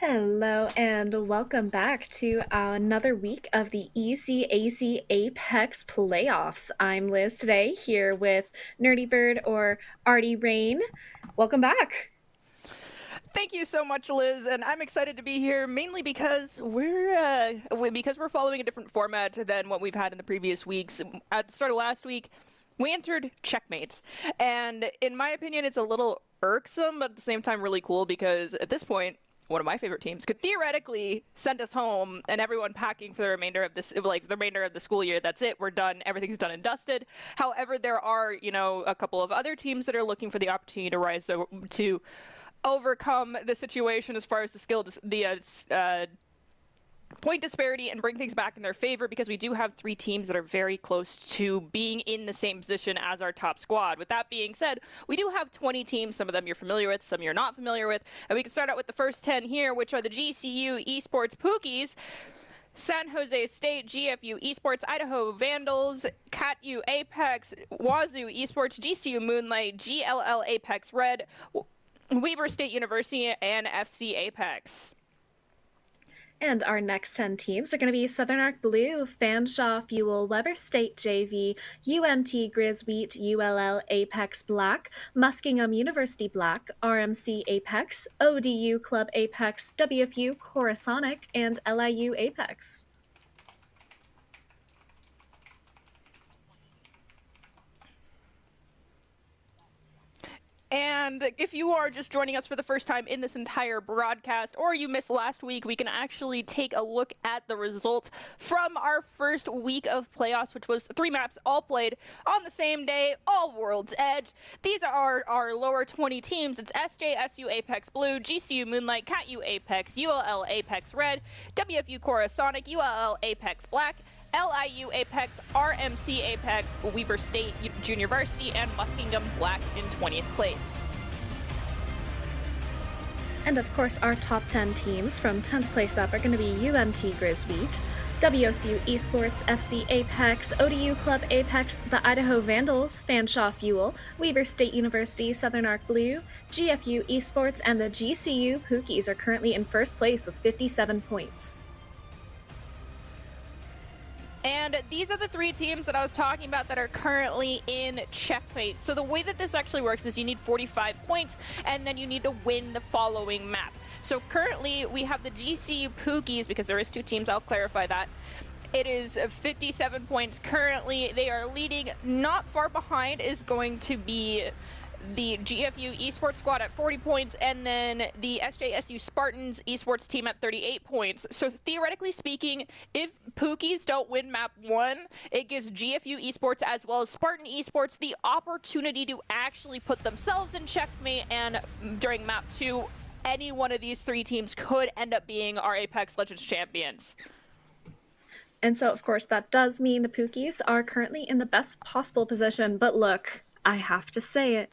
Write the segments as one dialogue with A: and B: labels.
A: Hello and welcome back to another week of the ECAC Apex playoffs. I'm Liz today here with Nerdy Bird or Artie Rain. Welcome back.
B: Thank you so much, Liz, and I'm excited to be here mainly because we're following a different format than what we've had in the previous weeks. At the start of last week, we entered Checkmate, and in my opinion, it's a little irksome, but at the same time, really cool because at this point, one of my favorite teams could theoretically send us home and everyone packing for the remainder of the school year. That's it. We're done. Everything's done and dusted. However, there are, a couple of other teams that are looking for the opportunity to rise to overcome the situation as far as the point disparity and bring things back in their favor, because we do have three teams that are very close to being in the same position as our top squad. With that being said, we do have 20 teams. Some of them you're familiar with, some you're not familiar with. And we can start out with the first 10 here, which are the GCU Esports Pookies, San Jose State, GFU Esports, Idaho Vandals, CatU Apex, Wazoo Esports, GCU Moonlight, GLL Apex Red, Weber State University, and FC Apex.
A: And our next 10 teams are going to be Southern Arc Blue, Fanshawe Fuel, Weber State JV, UMT Grizz ULL Apex Black, Muskingum University Black, RMC Apex, ODU Club Apex, WFU Coruscant, and LIU Apex.
B: And if you are just joining us for the first time in this entire broadcast, or you missed last week, we can actually take a look at the results from our first week of playoffs, which was 3 maps all played on the same day, all World's Edge. These are our lower 20 teams. It's SJSU Apex Blue, GCU Moonlight, CatU Apex, ULL Apex Red, WFU Coruscant, ULL Apex Black, LIU Apex, RMC Apex, Weber State Junior Varsity, and Muskingum Black in 20th place.
A: And of course, our top 10 teams from 10th place up are going to be UMT Grizz WSU Esports, FC Apex, ODU Club Apex, the Idaho Vandals, Fanshawe Fuel, Weber State University, Southern Arc Blue, GFU Esports, and the GCU Pookies are currently in first place with 57 points.
B: And these are the three teams that I was talking about that are currently in Checkmate. So the way that this actually works is you need 45 points, and then you need to win the following map. So currently, we have the GCU Pookies, because there is 2 teams, I'll clarify that. It is 57 points currently. They are leading. Not far behind is going to be the GFU Esports squad at 40 points, and then the SJSU Spartans Esports team at 38 points. So theoretically speaking, if Pookies don't win map 1, it gives GFU Esports as well as Spartan Esports the opportunity to actually put themselves in Checkmate, and during map 2, any one of these 3 teams could end up being our Apex Legends champions.
A: And so, of course, that does mean the Pookies are currently in the best possible position. But look, I have to say it.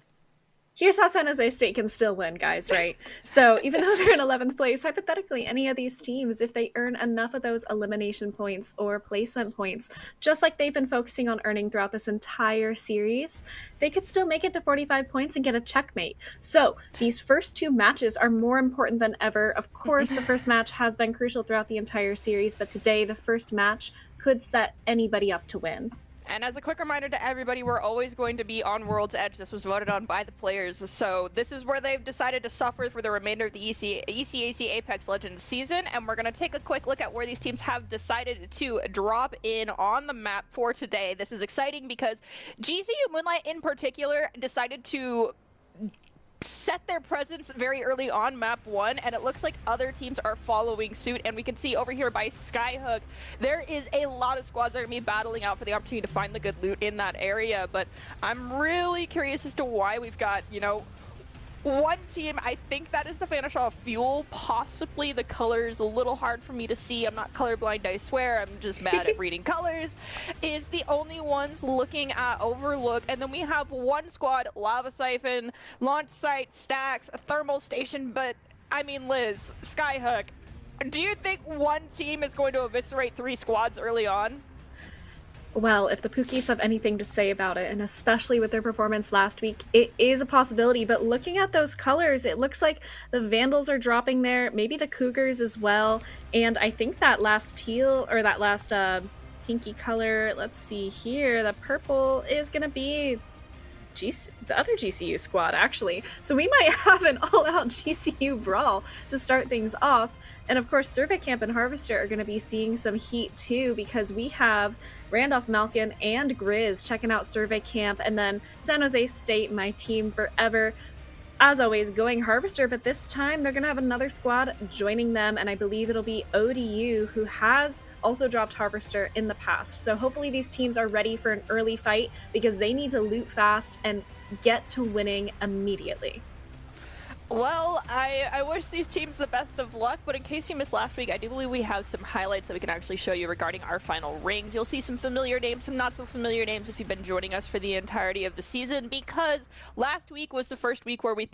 A: Here's how San Jose State can still win, guys, right? So even though they're in 11th place, hypothetically, any of these teams, if they earn enough of those elimination points or placement points, just like they've been focusing on earning throughout this entire series, they could still make it to 45 points and get a checkmate. So these first 2 matches are more important than ever. Of course, the first match has been crucial throughout the entire series, but today the first match could set anybody up to win.
B: And as a quick reminder to everybody, we're always going to be on World's Edge. This was voted on by the players, so this is where they've decided to suffer for the remainder of the ECAC Apex Legends season, and we're going to take a quick look at where these teams have decided to drop in on the map for today. This is exciting because GCU Moonlight in particular decided to set their presence very early on map 1, and it looks like other teams are following suit. And we can see over here by Skyhook, there is a lot of squads that are going to be battling out for the opportunity to find the good loot in that area. But I'm really curious as to why we've got, one team. I think that is the Fanshawe Fuel. Possibly the colors a little hard for me to see. I'm not colorblind, I swear. I'm just bad at reading colors. Is the only ones looking at Overlook. And then we have one squad, Lava Siphon, Launch Site, Stacks, Thermal Station. But I mean, Liz, Skyhook, do you think one team is going to eviscerate 3 squads early on?
A: Well, if the Pookies have anything to say about it, and especially with their performance last week, it is a possibility. But looking at those colors, it looks like the Vandals are dropping there, maybe the Cougars as well. And I think that last teal, or that last pinky color, let's see here, the purple is going to be the other GCU squad, actually. So we might have an all-out GCU brawl to start things off. And of course, Survey Camp and Harvester are going to be seeing some heat too, because we have Randolph Malkin and Grizz checking out Survey Camp, and then San Jose State, my team forever, as always, going Harvester, but this time they're going to have another squad joining them, and I believe it'll be ODU, who has also dropped Harvester in the past. So hopefully these teams are ready for an early fight, because they need to loot fast and get to winning immediately.
B: Well, I wish these teams the best of luck, but in case you missed last week, I do believe we have some highlights that we can actually show you regarding our final rings. You'll see some familiar names, some not so familiar names if you've been joining us for the entirety of the season, because last week was the first week where we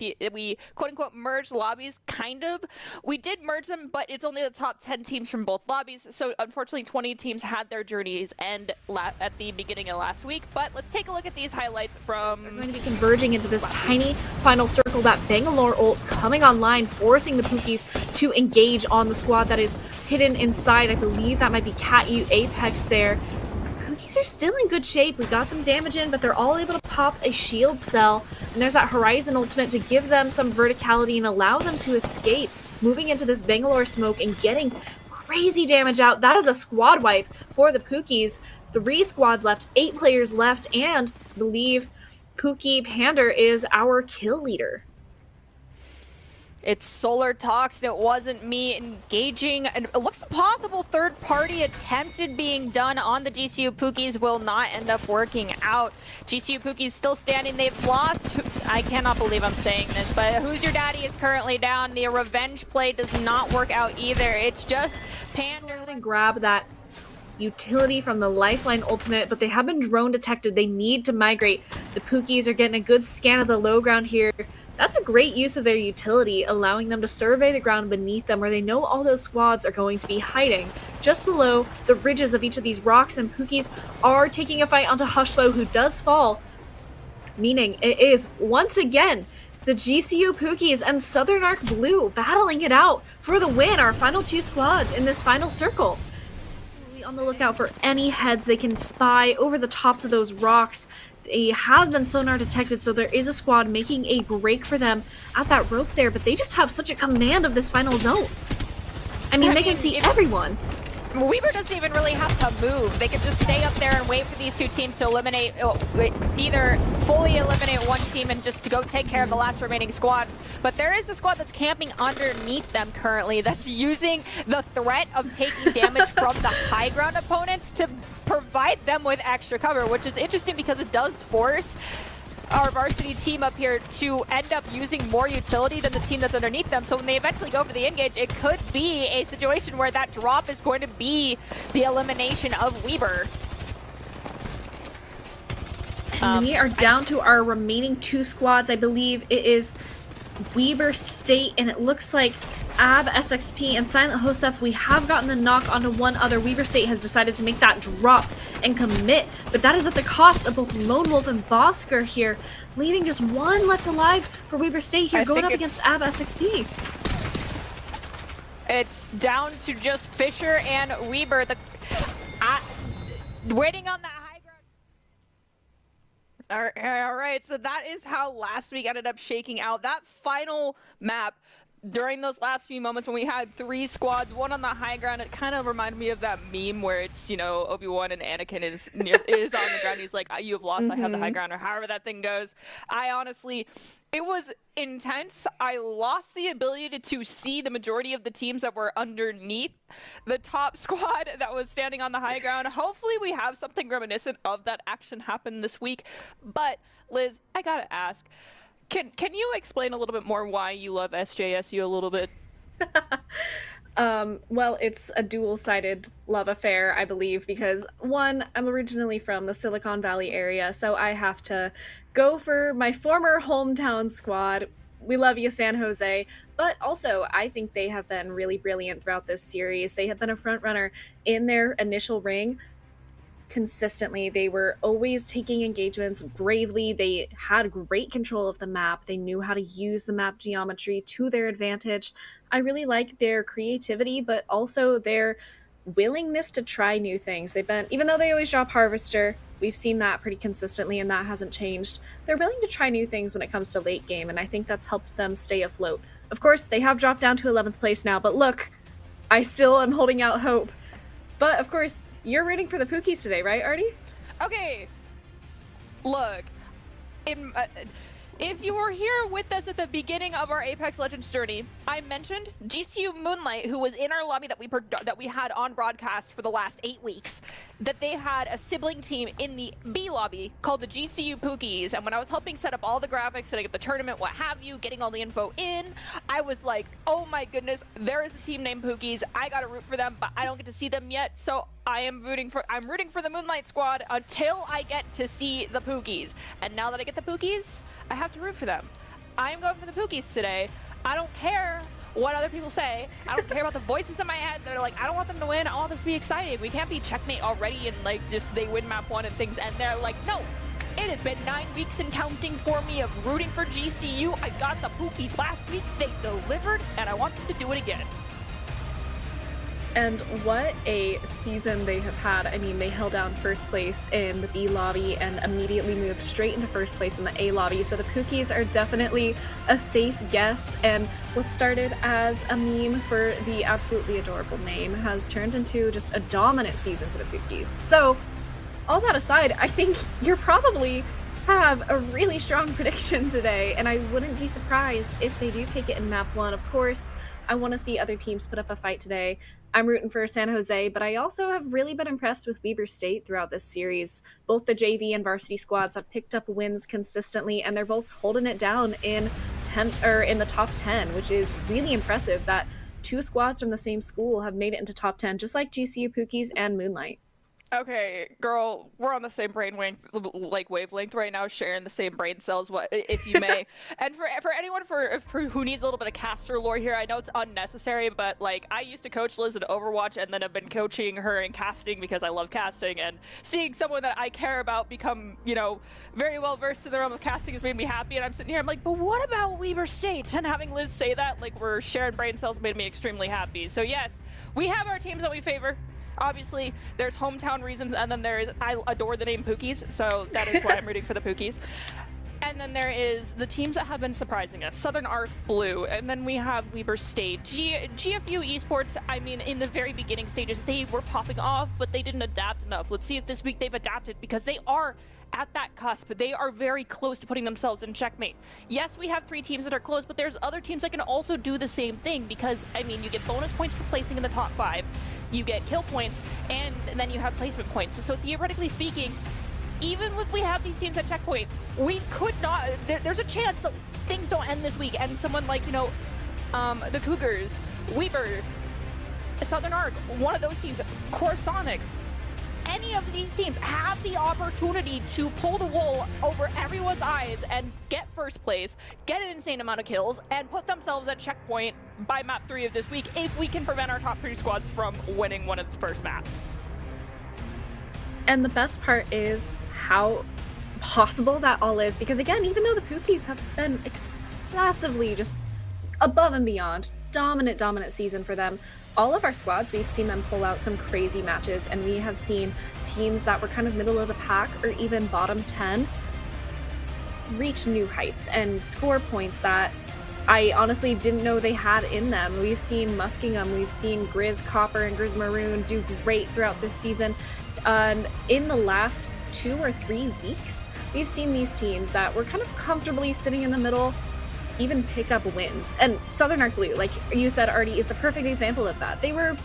B: quote-unquote merged lobbies, kind of. We did merge them, but it's only the top 10 teams from both lobbies, so unfortunately 20 teams had their journeys end at the beginning of last week. But let's take a look at these highlights from...
A: They're going to be converging into this tiny final circle, that Bangalore ult coming online, forcing the Pookies to engage on the squad that is hidden inside. I believe that might be Cat U Apex there. Pookies are still in good shape. We got some damage in, but they're all able to pop a shield cell. And there's that Horizon ultimate to give them some verticality and allow them to escape, moving into this Bangalore smoke and getting crazy damage out. That is a squad wipe for the Pookies. 3 squads left, 8 players left, and I believe Pookie Pander is our kill leader.
B: It's Solar Talks. It wasn't me engaging. And it looks possible third party attempted being done on the GCU Pookies will not end up working out. GCU Pookies still standing. They've lost. I cannot believe I'm saying this, but Who's Your Daddy is currently down. The revenge play does not work out either. It's just Pander.
A: Go ahead and grab that utility from the Lifeline ultimate, but they have been drone detected. They need to migrate. The Pookies are getting a good scan of the low ground here. That's a great use of their utility, allowing them to survey the ground beneath them, where they know all those squads are going to be hiding just below the ridges of each of these rocks. And Pookies are taking a fight onto Hushlow, who does fall, meaning it is once again the GCU Pookies and Southern Arc Blue battling it out for the win. Our final 2 squads in this final circle. On the lookout for any heads they can spy over the tops of those rocks. They have been sonar detected, so there is a squad making a break for them at that rope there, but they just have such a command of this final zone. I mean, they can see everyone.
B: Weaver doesn't even really have to move. They can just stay up there and wait for these 2 teams to eliminate, either fully eliminate one team and just to go take care of the last remaining squad. But there is a squad that's camping underneath them currently, that's using the threat of taking damage from the high ground opponents to provide them with extra cover, which is interesting because it does force our varsity team up here to end up using more utility than the team that's underneath them. So when they eventually go for the engage, it could be a situation where that drop is going to be the elimination of Weber.
A: And we are down to our remaining 2 squads. I believe it is Weber State, and it looks like Ab, SXP, and Silent Joseph. We have gotten the knock onto one other. Weber State has decided to make that drop and commit, but that is at the cost of both Lone Wolf and Bosker here, leaving just 1 left alive for Weber State here, going up against Ab, SXP.
B: It's down to just Fisher and Weber, waiting on that high ground. All right, so that is how last week ended up shaking out. That final map, during those last few moments when we had 3 squads, 1 on the high ground, it kind of reminded me of that meme where it's, you know, Obi-Wan and Anakin is on the ground. He's like, you have lost, I have the high ground, or however that thing goes. It was intense. I lost the ability to see the majority of the teams that were underneath the top squad that was standing on the high ground. Hopefully we have something reminiscent of that action happen this week. But Liz, I gotta ask, Can you explain a little bit more why you love SJSU a little bit?
A: Well, it's a dual-sided love affair, I believe, because 1, I'm originally from the Silicon Valley area, so I have to go for my former hometown squad. We love you, San Jose, but also I think they have been really brilliant throughout this series. They have been a front runner in their initial ring. consistently. They were always taking engagements bravely. They had great control of the map. They knew how to use the map geometry to their advantage. I really like their creativity, but also their willingness to try new things. They've been, even though they always drop Harvester, we've seen that pretty consistently and that hasn't changed. They're willing to try new things when it comes to late game, and I think that's helped them stay afloat. Of course, they have dropped down to 11th place now, but look, I still am holding out hope. But of course, you're rooting for the Pookies today, right, Artie?
B: Okay, look, if you were here with us at the beginning of our Apex Legends journey, I mentioned GCU Moonlight, who was in our lobby that we had on broadcast for the last 8 weeks, that they had a sibling team in the B lobby called the GCU Pookies. And when I was helping set up all the graphics, setting up the tournament, what have you, getting all the info in, I was like, oh my goodness, there is a team named Pookies. I gotta root for them, but I don't get to see them yet, so I'm rooting for the Moonlight squad until I get to see the Pookies. And now that I get the Pookies, I have to root for them. I'm going for the Pookies today. I don't care what other people say. I don't care about the voices in my head that are like, I don't want them to win. I want this to be exciting. We can't be checkmate already and like just they win map 1 and things and they're like, no. It has been 9 weeks and counting for me of rooting for GCU. I got the Pookies last week. They delivered and I want them to do it again.
A: And what a season they have had. I mean, they held down first place in the B lobby and immediately moved straight into first place in the A lobby. So the Pookies are definitely a safe guess. And what started as a meme for the absolutely adorable name has turned into just a dominant season for the Pookies. So all that aside, I think you're probably have a really strong prediction today. And I wouldn't be surprised if they do take it in map 1. Of course, I want to see other teams put up a fight today. I'm rooting for San Jose, but I also have really been impressed with Weber State throughout this series. Both the JV and varsity squads have picked up wins consistently, and they're both holding it down in the top 10, which is really impressive that 2 squads from the same school have made it into top 10, just like GCU Pookies and Moonlight.
B: Okay, girl, we're on the same wavelength right now, sharing the same brain cells, if you may. And for anyone who needs a little bit of caster lore here, I know it's unnecessary, but like I used to coach Liz in Overwatch, and then I've been coaching her in casting because I love casting, and seeing someone that I care about become, very well versed in the realm of casting has made me happy. And I'm sitting here, I'm like, but what about Weber State? And having Liz say that, like we're sharing brain cells, made me extremely happy. So yes, we have our teams that we favor. Obviously, there's hometown reasons, and then I adore the name Pookies, so that is why I'm rooting for the Pookies. And then there is the teams that have been surprising us, Southern Arc, Blue, and then we have Weber State. GFU Esports, I mean, in the very beginning stages, they were popping off, but they didn't adapt enough. Let's see if this week they've adapted, because they are at that cusp. They are very close to putting themselves in checkmate. Yes, we have 3 teams that are close, but there's other teams that can also do the same thing, because, I mean, you get bonus points for placing in the top 5, you get kill points, and then you have placement points. So theoretically speaking, even if we have these teams at checkpoint, we could not, there's a chance that things don't end this week, and someone like, the Cougars, Weber, Southern Arc, one of those teams, Core Sonic, any of these teams have the opportunity to pull the wool over everyone's eyes and get first place, get an insane amount of kills, and put themselves at checkpoint by map 3 of this week if we can prevent our top 3 squads from winning one of the first maps.
A: And the best part is how possible that all is, because again, even though the Pookies have been excessively just above and beyond, dominant season for them, all of our squads, we've seen them pull out some crazy matches, and we have seen teams that were kind of middle of the pack or even bottom 10 reach new heights and score points that I honestly didn't know they had in them. We've seen Muskingham, we've seen Grizz Copper and Grizz Maroon do great throughout this season. In the last 2 or 3 weeks, we've seen these teams that were kind of comfortably sitting in the middle even pick up wins. And Southern Arc Blue, like you said, Artie, is the perfect example of that. They were,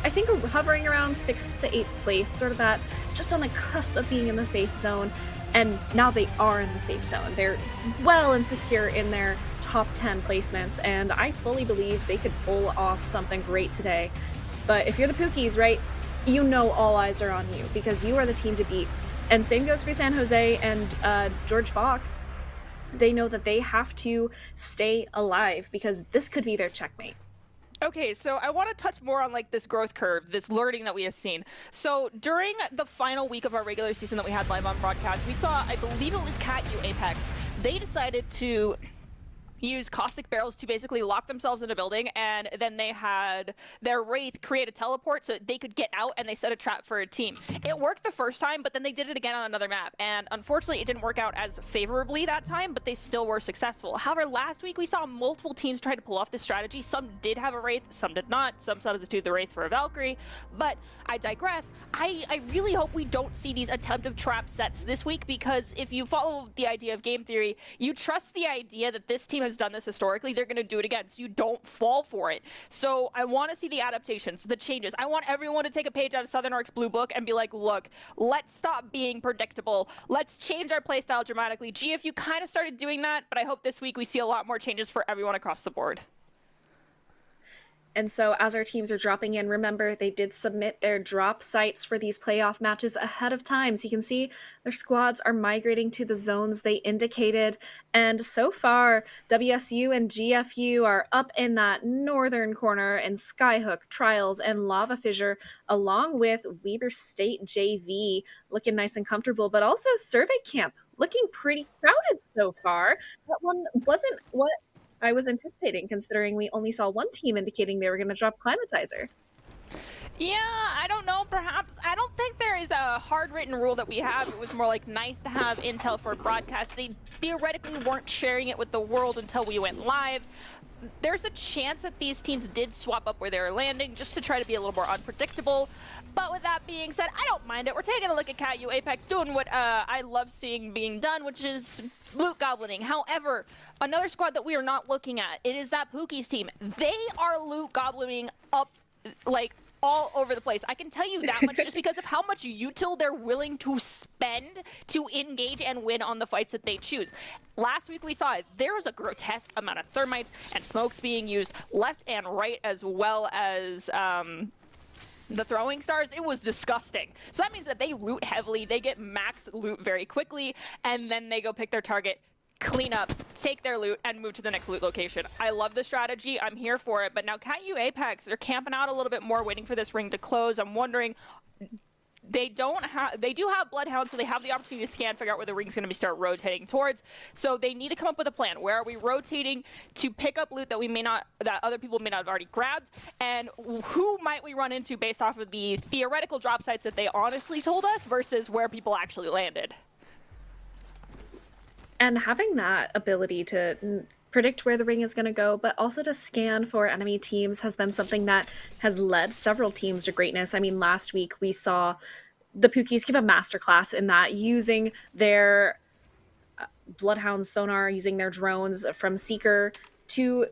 A: I think, hovering around 6th to 8th place, sort of that, just on the cusp of being in the safe zone. And now they are in the safe zone. They're well and secure in their top 10 placements, and I fully believe they could pull off something great today. But if you're the Pookies, right, you know all eyes are on you, because you are the team to beat. And same goes for San Jose and George Fox. They know that they have to stay alive, because this could be their checkmate.
B: Okay, so I want to touch more on like this growth curve, this learning that we have seen. So during the final week of our regular season that we had live on broadcast, we saw, I believe it was Cat U Apex. They decided to use caustic barrels to basically lock themselves in a building, and then they had their Wraith create a teleport so they could get out, and they set a trap for a team. It worked the first time, but then they did it again on another map, and unfortunately it didn't work out as favorably that time, but they still were successful. However, last week we saw multiple teams try to pull off this strategy. Some did have a Wraith, some did not. Some substituted the Wraith for a Valkyrie, but I digress. I really hope we don't see these attempted trap sets this week, because if you follow the idea of game theory, you trust the idea that this team has done this historically, they're going to do it again, so you don't fall for it. So I want to see the adaptations, the changes. I want everyone to take a page out of Southern Ark's blue book and be like, look, let's stop being predictable. Let's change our playstyle dramatically. GFU kind of started doing that, but I hope this week we see a lot more changes for everyone across the board.
A: And so as our teams are dropping in, remember, they did submit their drop sites for these playoff matches ahead of time. So you can see their squads are migrating to the zones they indicated. And so far, WSU and GFU are up in that northern corner, and Skyhook, Trials, and Lava Fissure, along with Weber State JV, looking nice and comfortable, but also Survey Camp looking pretty crowded so far. That one wasn't what I was anticipating, considering we only saw one team indicating they were going to drop Climatizer.
B: Yeah, I don't know, perhaps. I don't think there is a hard-written rule that we have. It was more like nice to have intel for broadcast. They theoretically weren't sharing it with the world until we went live. There's a chance that these teams did swap up where they were landing just to try to be a little more unpredictable. But with that being said, I don't mind it. We're taking a look at Cat U Apex doing what I love seeing being done, which is loot goblining. However, another squad that we are not looking at, it is that Pookie's team. They are loot goblining up, like, all over the place. I can tell you that much just because of how much util they're willing to spend to engage and win on the fights that they choose. Last week we saw it. There was a grotesque amount of thermites and smokes being used left and right, as well as the throwing stars. It was disgusting. So that means that they loot heavily, they get max loot very quickly, and then they go pick their target, clean up, take their loot, and move to the next loot location. I love the strategy. I'm here for it. But now Cat U Apex, they're camping out a little bit more, waiting for this ring to close. I'm wondering, they do have Bloodhound, so they have the opportunity to scan, figure out where the ring's going to start rotating towards. So they need to come up with a plan. Where are we rotating to pick up loot that that other people may not have already grabbed? And who might we run into based off of the theoretical drop sites that they honestly told us versus where people actually landed?
A: And having that ability to predict where the ring is going to go, but also to scan for enemy teams, has been something that has led several teams to greatness. I mean, last week we saw the Pookies give a masterclass in that, using their Bloodhound sonar, using their drones from Seeker to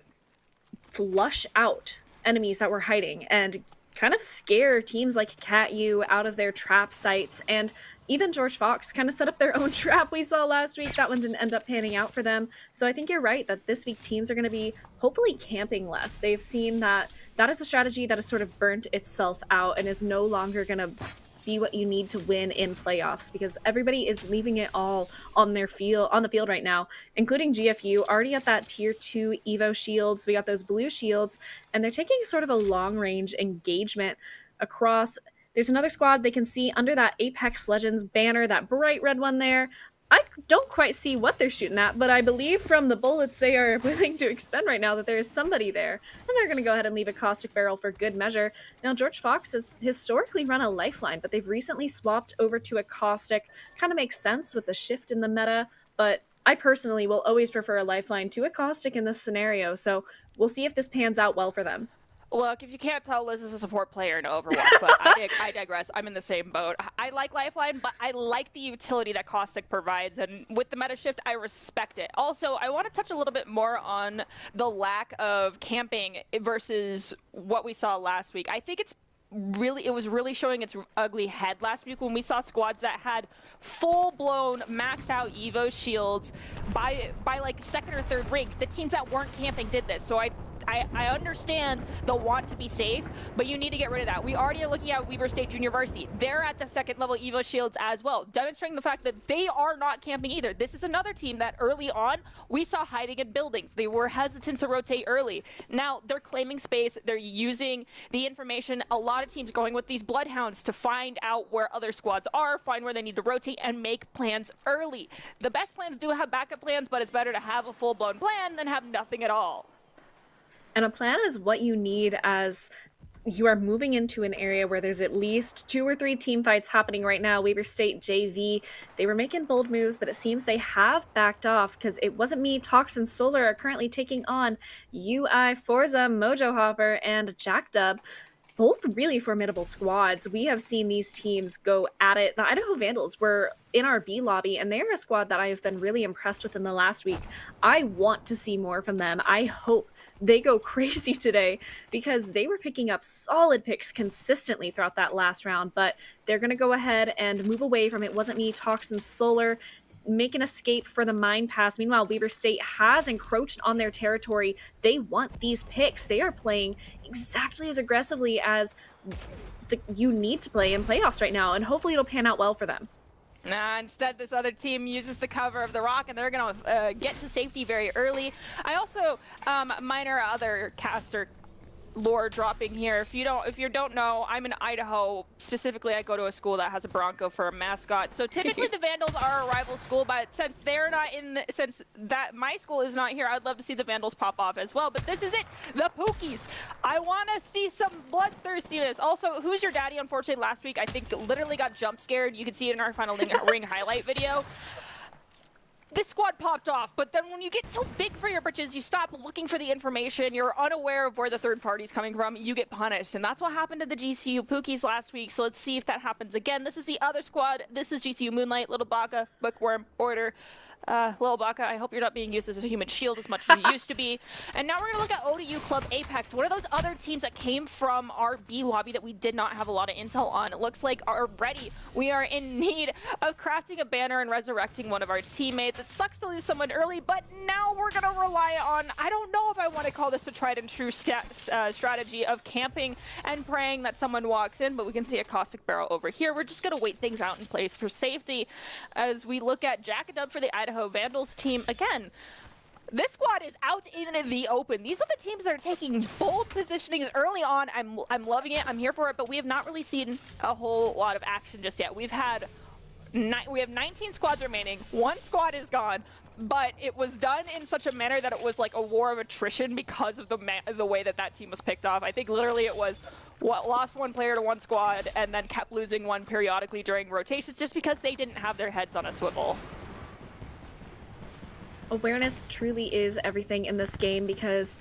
A: flush out enemies that were hiding and kind of scare teams like Cat U out of their trap sites. And even George Fox kind of set up their own trap we saw last week. That one didn't end up panning out for them. So I think you're right that this week teams are going to be hopefully camping less. They've seen that that is a strategy that has sort of burnt itself out and is no longer going to be what you need to win in playoffs, because everybody is leaving it all on the field right now, including GFU, already at that tier 2 Evo shields. We got those blue shields, and they're taking sort of a long range engagement across. There's another squad they can see under that Apex Legends banner, that bright red one there. I don't quite see what they're shooting at, but I believe from the bullets they are willing to expend right now that there is somebody there. And they're going to go ahead and leave a caustic barrel for good measure. Now, George Fox has historically run a lifeline, but they've recently swapped over to a caustic. Kind of makes sense with the shift in the meta, but I personally will always prefer a lifeline to a caustic in this scenario. So we'll see if this pans out well for them.
B: Look, if you can't tell, Liz is a support player in Overwatch, but I digress. I'm in the same boat. I like Lifeline, but I like the utility that Caustic provides, and with the meta shift, I respect it. Also, I want to touch a little bit more on the lack of camping versus what we saw last week. I think it was really showing its ugly head last week when we saw squads that had full-blown maxed out Evo shields by like second or third ring. The teams that weren't camping did this, so I I understand the want to be safe, but you need to get rid of that. We already are looking at Weber State Junior Varsity. They're at the second level Evo Shields as well, demonstrating the fact that they are not camping either. This is another team that early on we saw hiding in buildings. They were hesitant to rotate early. Now they're claiming space. They're using the information. A lot of teams going with these bloodhounds to find out where other squads are, find where they need to rotate, and make plans early. The best plans do have backup plans, but it's better to have a full-blown plan than have nothing at all.
A: And a plan is what you need as you are moving into an area where there's at least 2 or 3 team fights happening right now. Weber State JV, they were making bold moves, but it seems they have backed off because it wasn't me. Tox and Solar are currently taking on UI, Forza, Mojo Hopper, and Jack Dub. Both really formidable squads. We have seen these teams go at it. The Idaho Vandals were in our B lobby, and they're a squad that I have been really impressed with in the last week. I want to see more from them. I hope they go crazy today because they were picking up solid picks consistently throughout that last round, but they're going to go ahead and move away from It Wasn't Me, Tox and Solar, make an escape for the mine pass. Meanwhile, Weber State has encroached on their territory. They want these picks. They are playing exactly as aggressively as you need to play in playoffs right now, and hopefully it'll pan out well for them.
B: Instead, this other team uses the cover of the rock, and they're going to get to safety very early. I also, minor other caster lore dropping here. If you don't know, I'm in Idaho. Specifically, I go to a school that has a Bronco for a mascot. So typically the Vandals are a rival school, but since they're not since that my school is not here, I'd love to see the Vandals pop off as well. But this is it, the Pookies. I want to see some bloodthirstiness. Also, Who's Your Daddy? Unfortunately, last week I think literally got jump scared. You can see it in our final ring highlight video. This squad popped off, but then when you get too big for your britches, you stop looking for the information, you're unaware of where the third party's coming from, you get punished. And that's what happened to the GCU Pookies last week, so let's see if that happens again. This is the other squad. This is GCU Moonlight, Little Baka, Bookworm, Order. Little Baka, I hope you're not being used as a human shield as much as you used to be. And now we're going to look at ODU Club Apex, one of those other teams that came from our B lobby that we did not have a lot of intel on. It looks like already we are in need of crafting a banner and resurrecting one of our teammates. It sucks to lose someone early, but now we're going to rely on, I don't know if I want to call this a tried and true strategy of camping and praying that someone walks in, but we can see a caustic barrel over here. We're just going to wait things out and play for safety as we look at Jack and Dub for the Idaho Vandals team. Again, this squad is out in the open. These are the teams that are taking bold positionings early on. I'm loving it. I'm here for it, but we have not really seen a whole lot of action just yet. We have 19 squads remaining. One squad is gone, but it was done in such a manner that it was like a war of attrition because of the way that team was picked off. I think literally it was lost one player to one squad and then kept losing one periodically during rotations just because they didn't have their heads on a swivel.
A: Awareness truly is everything in this game because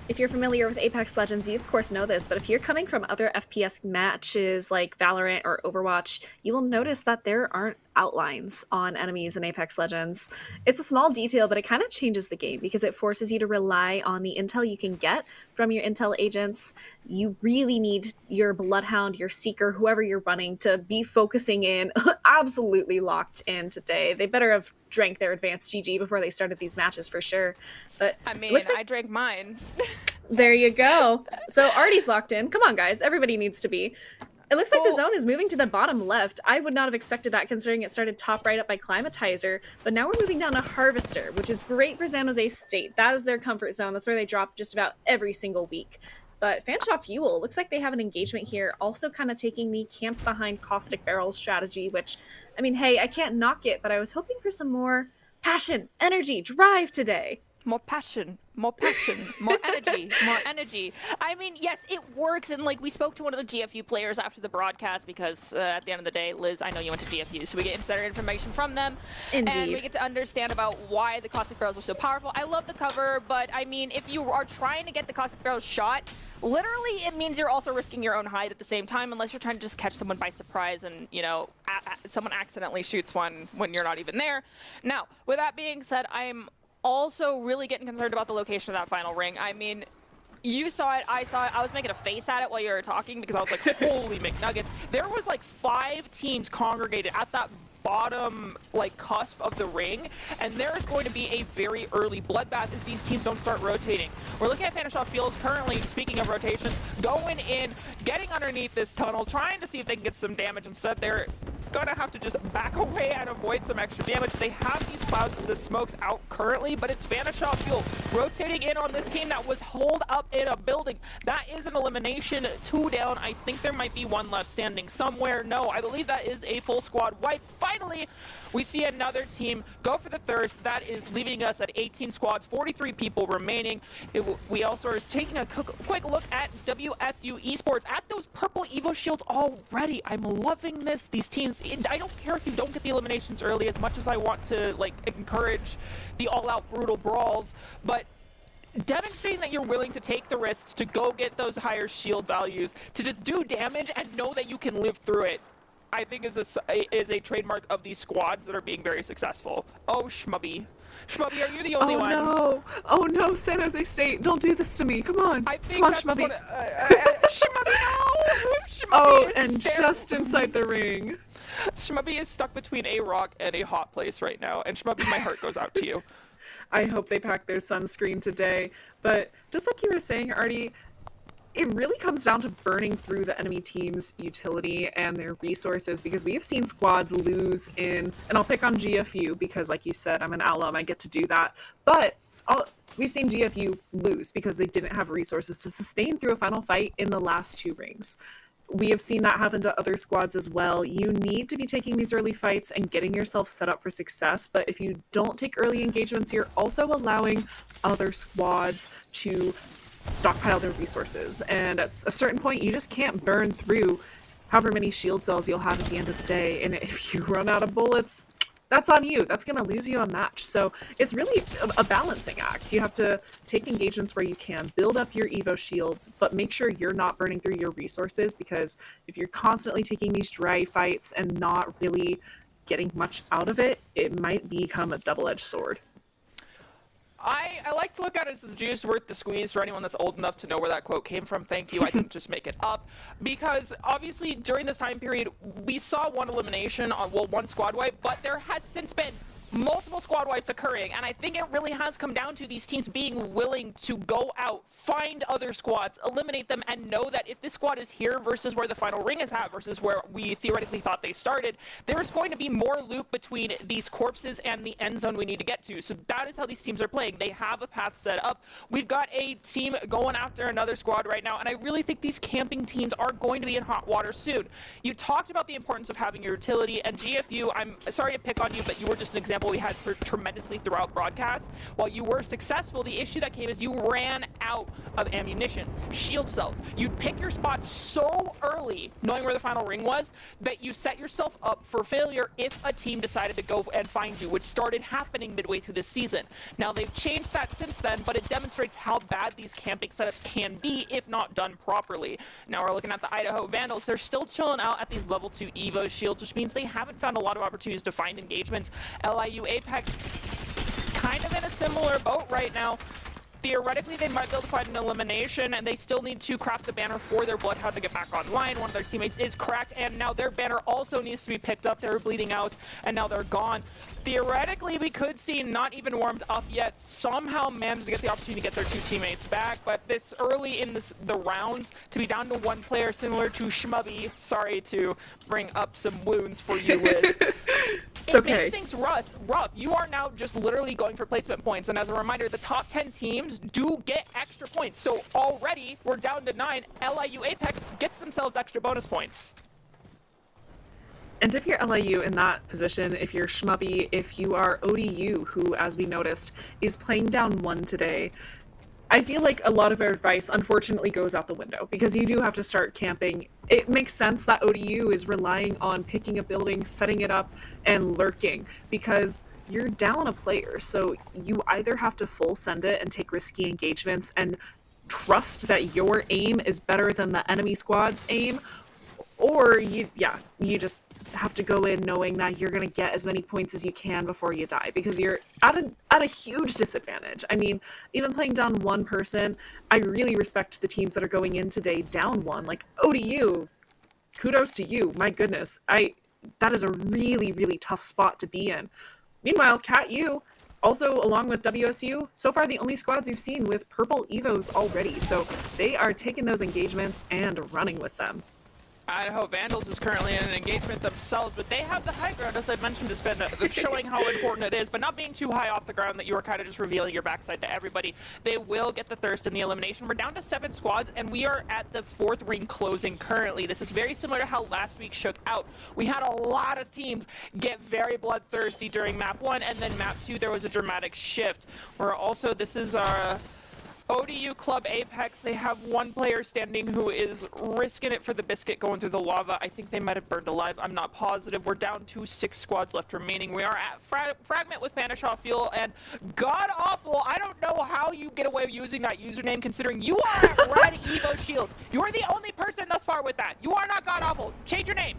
A: if you're familiar with Apex Legends, you of course know this, but if you're coming from other FPS matches like Valorant or Overwatch, you will notice that there aren't outlines on enemies in Apex Legends. It's a small detail, but it kind of changes the game because it forces you to rely on the intel you can get from your intel agents. You really need your Bloodhound, your Seeker, whoever you're running to be focusing in absolutely locked in today. They better have drank their advanced GG before they started these matches for sure. But
B: I mean,
A: like,
B: I drank mine.
A: There you go. So Artie's locked in. Come on, guys. Everybody needs to be. It looks like the zone is moving to the bottom left. I would not have expected that considering it started top right up by Climatizer, but now we're moving down to Harvester, which is great for San Jose State. That is their comfort zone. That's where they drop just about every single week. But Fanshawe Fuel, looks like they have an engagement here, also kind of taking the camp behind Caustic Barrel strategy, which, I mean, hey, I can't knock it, but I was hoping for some more passion, energy, drive today.
B: More passion, more energy, more energy. I mean, yes, it works. And like we spoke to one of the GFU players after the broadcast because at the end of the day, Liz, I know you went to GFU, so we get insider information from them.
A: Indeed.
B: And we get to understand about why the Caustic Barrels are so powerful. I love the cover, but I mean, if you are trying to get the Caustic Barrels shot, literally it means you're also risking your own hide at the same time unless you're trying to just catch someone by surprise and, you know, someone accidentally shoots one when you're not even there. Now, with that being said, I'm also really getting concerned about the location of that final ring. I mean, you saw it, I saw it. I was making a face at it while you were talking because I was like, holy McNuggets. There was like 5 teams congregated at that bottom cusp of the ring, and there is going to be a very early bloodbath if these teams don't start rotating. We're looking at Fanishaw Fields currently, speaking of rotations, going in, getting underneath this tunnel, trying to see if they can get some damage. Instead, they're gonna have to just back away and avoid some extra damage. They have these clouds of the smokes out currently, but it's Fanishaw Field rotating in on this team that was holed up in a building. That is an elimination, 2 down. I think there might be 1 left standing somewhere. No, I believe that is a full squad wipe. Finally, we see another team go for the thirst. That is leaving us at 18 squads, 43 people remaining. We also are taking a quick look at WSU Esports, at those purple Evo shields already. I'm loving this. These teams, I don't care if you don't get the eliminations early, as much as I want to encourage the all-out brutal brawls, but demonstrating that you're willing to take the risks to go get those higher shield values, to just do damage and know that you can live through it, I think is a trademark of these squads that are being very successful. Oh, Shmubby. Shmubby, are you the only one?
C: Oh no, San Jose State, don't do this to me. Come on.
B: I think
C: Come on,
B: that's
C: Shmubby.
B: Shmubby, no! Shmubby
C: Oh,
B: is
C: and just inside the ring.
B: Shmubby is stuck between a rock and a hot place right now, and Shmubby, my heart goes out to you.
C: I hope they pack their sunscreen today. But just like you were saying, Artie, it really comes down to burning through the enemy team's utility and their resources, because we have seen squads lose in, and I'll pick on GFU because, like you said, I'm an alum, I get to do that. But we've seen GFU lose because they didn't have resources to sustain through a final fight in the last 2 rings. We have seen that happen to other squads as well. You need to be taking these early fights and getting yourself set up for success, but if you don't take early engagements, you're also allowing other squads to stockpile their resources, and at a certain point you just can't burn through however many shield cells you'll have at the end of the day, and if you run out of bullets, that's on you. That's going to lose you a match. So it's really a balancing act. You have to take engagements where you can, build up your Evo shields, but make sure you're not burning through your resources, because if you're constantly taking these dry fights and not really getting much out of it, it might become a double-edged sword.
B: I like to look at it as the juice worth the squeeze, for anyone that's old enough to know where that quote came from. Thank you. I didn't just make it up. Because obviously during this time period, we saw 1 elimination on, 1 squad wipe, but there has since been multiple squad wipes occurring, and I think it really has come down to these teams being willing to go out, find other squads, eliminate them, and know that if this squad is here versus where the final ring is at versus where we theoretically thought they started, there's going to be more loop between these corpses and the end zone we need to get to. So that is how these teams are playing. They have a path set up. We've got a team going after another squad right now, and I really think these camping teams are going to be in hot water soon. You talked about the importance of having your utility, and GFU, I'm sorry to pick on you, but you were just an example we had tremendously throughout broadcast. While you were successful, the issue that came is you ran out of ammunition, shield cells. You'd pick your spot so early, knowing where the final ring was, that you set yourself up for failure if a team decided to go and find you, which started happening midway through this season. Now, they've changed that since then, but it demonstrates how bad these camping setups can be if not done properly. Now we're looking at the Idaho Vandals. They're still chilling out at these level 2 Evo shields, which means they haven't found a lot of opportunities to find engagements. LIU Apex kind of in a similar boat right now. Theoretically, they might be able to find an elimination, and they still need to craft the banner for their Bloodhound to get back online. One of their teammates is cracked, and now their banner also needs to be picked up. They were bleeding out, and now they're gone. Theoretically, we could see, not even warmed up yet, somehow manage to get the opportunity to get their 2 teammates back, but this early in the rounds, to be down to 1 player similar to Shmubby, sorry to bring up some wounds for you, Liz. It makes things rough. You are now just literally going for placement points, and as a reminder, the top 10 teams do get extra points. So already we're down to 9. LIU Apex gets themselves extra bonus points.
C: And if you're LIU in that position, if you're Shmubby, if you are ODU, who, as we noticed, is playing down 1 today, I feel like a lot of our advice, unfortunately, goes out the window, because you do have to start camping. It makes sense that ODU is relying on picking a building, setting it up, and lurking, because you're down a player, so you either have to full send it and take risky engagements and trust that your aim is better than the enemy squad's aim, or you just have to go in knowing that you're going to get as many points as you can before you die, because you're at a huge disadvantage. I mean, even playing down 1 person, I really respect the teams that are going in today down 1. Like ODU, kudos to you. My goodness, that is a really, really tough spot to be in. Meanwhile, Cat U, also along with WSU, so far the only squads you've seen with purple Evos already. So they are taking those engagements and running with them.
B: Idaho Vandals is currently in an engagement themselves, but they have the high ground, as I mentioned. It's been showing how important it is, but not being too high off the ground that you are kind of just revealing your backside to everybody. They will get the thirst in the elimination. We're down to 7 squads, and we are at the 4th ring closing currently. This is very similar to how last week shook out. We had a lot of teams get very bloodthirsty during map 1, and then map 2 there was a dramatic shift. Where also, this is our ODU Club Apex. They have one player standing who is risking it for the biscuit going through the lava. I think they might have burned alive. I'm not positive. We're down to 6 squads left remaining. We are at Fragment with Vanishaw Fuel and God Awful. I don't know how you get away using that username considering you are at Red Evo Shields. You are the only person thus far with that. You are not God Awful. Change your name.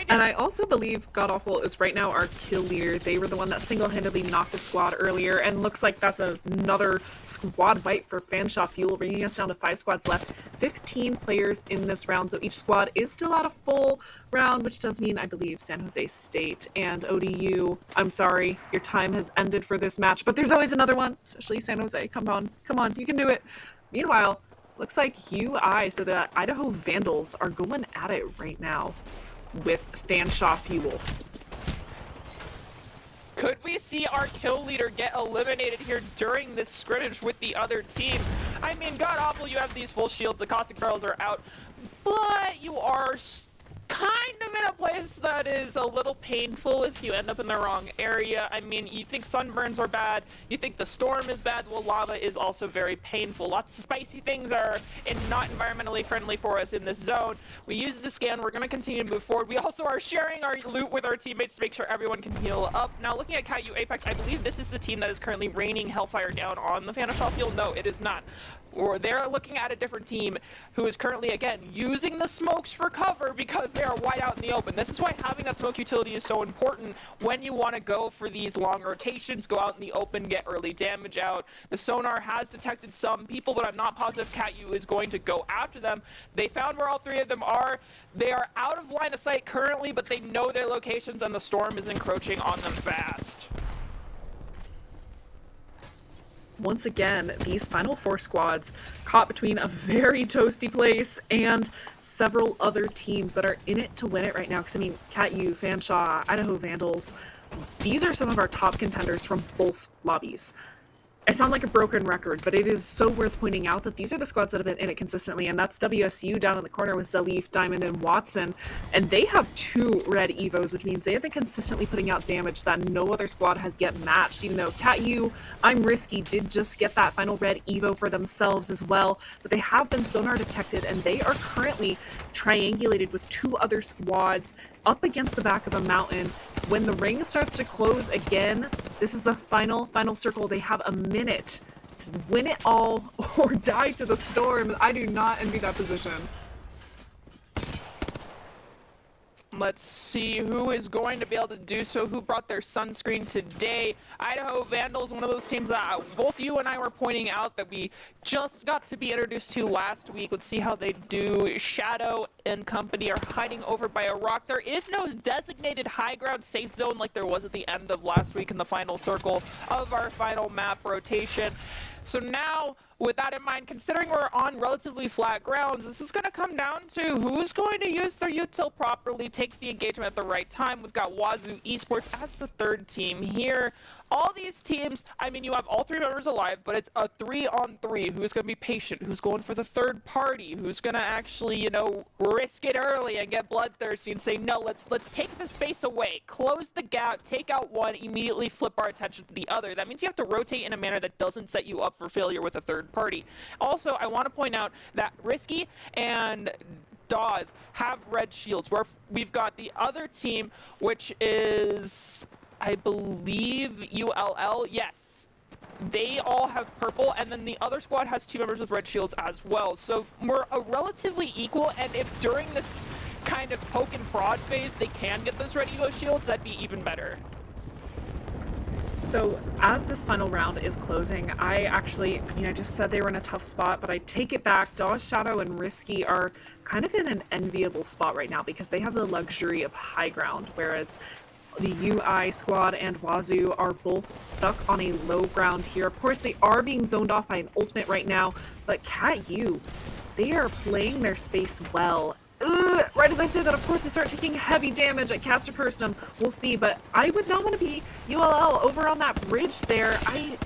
C: And I also believe God Awful is right now our kill leader. They were the one that single-handedly knocked a squad earlier, and looks like that's another squad wipe for Fanshawe Fuel, bringing us down to 5 squads left. 15 players in this round, so each squad is still at a full round, which does mean, I believe, San Jose State and ODU, I'm sorry, your time has ended for this match, but there's always another one, especially San Jose. Come on, you can do it. Meanwhile, looks like UI, so the Idaho Vandals are going at it right now with Fanshawe Fuel.
B: Could we see our kill leader get eliminated here during this scrimmage with the other team? I mean, God Awful, you have these full shields, the caustic barrels are out, but you are kind of in a place that is a little painful if you end up in the wrong area. I mean, you think sunburns are bad, you think the storm is bad, well, lava is also very painful. Lots of spicy things are not environmentally friendly for us in this zone. We use the scan, we're going to continue to move forward. We also are sharing our loot with our teammates to make sure everyone can heal up. Now, looking at Cat U Apex, I believe this is the team that is currently raining Hellfire down on the Vanishaw Field. No, it is not. Or they're looking at a different team who is currently, again, using the smokes for cover because they are wide out in the open. This is why having that smoke utility is so important when you want to go for these long rotations, go out in the open, get early damage out. The sonar has detected some people, but I'm not positive Cat U is going to go after them. They found where all 3 of them are. They are out of line of sight currently, but they know their locations and the storm is encroaching on them fast.
C: Once again, these final 4 squads caught between a very toasty place and several other teams that are in it to win it right now. Because, I mean, Cat U, Fanshawe, Idaho Vandals, these are some of our top contenders from both lobbies. I sound like a broken record, but it is so worth pointing out that these are the squads that have been in it consistently, and that's WSU down in the corner with Zalif, Diamond, and Watson, and they have 2 red Evos, which means they have been consistently putting out damage that no other squad has yet matched, even though Cat U, I'm Risky, did just get that final red Evo for themselves as well, but they have been sonar detected, and they are currently triangulated with 2 other squads up against the back of a mountain. When the ring starts to close again, this is the final circle. They have a minute to win it all or die to the storm. I do not envy that position.
B: Let's see who is going to be able to do so, who brought their sunscreen today. Idaho Vandals, one of those teams that both you and I were pointing out that we just got to be introduced to last week. Let's see how they do. Shadow and company are hiding over by a rock. There is no designated high ground safe zone like there was at the end of last week in the final circle of our final map rotation. So now, with that in mind, considering we're on relatively flat grounds, this is going to come down to who's going to use their util properly, take the engagement at the right time. We've got Wazoo Esports as the 3rd team here. All these teams, I mean, you have all 3 members alive, but it's a 3-on-3. Who's going to be patient? Who's going for the third party? Who's going to actually, you know, risk it early and get bloodthirsty and say, no, let's take the space away, close the gap, take out one, immediately flip our attention to the other. That means you have to rotate in a manner that doesn't set you up for failure with a third party. Also, I want to point out that Risky and Dawes have red shields, where we've got the other team, which is, I believe, ULL. Yes, they all have purple, and then the other squad has 2 members with red shields as well. So we're a relatively equal, and if during this kind of poke and prod phase they can get those red Evo shields, that'd be even better.
C: So as this final round is closing, I just said they were in a tough spot, but I take it back. Dawes Shadow and Risky are kind of in an enviable spot right now because they have the luxury of high ground, whereas the UI squad and Wazoo are both stuck on a low ground here. Of course, they are being zoned off by an ultimate right now, but Cat U, they are playing their space well. Right as I say that, of course, they start taking heavy damage at Caster Kirsten. We'll see, but I would not want to be ULL over on that bridge there. I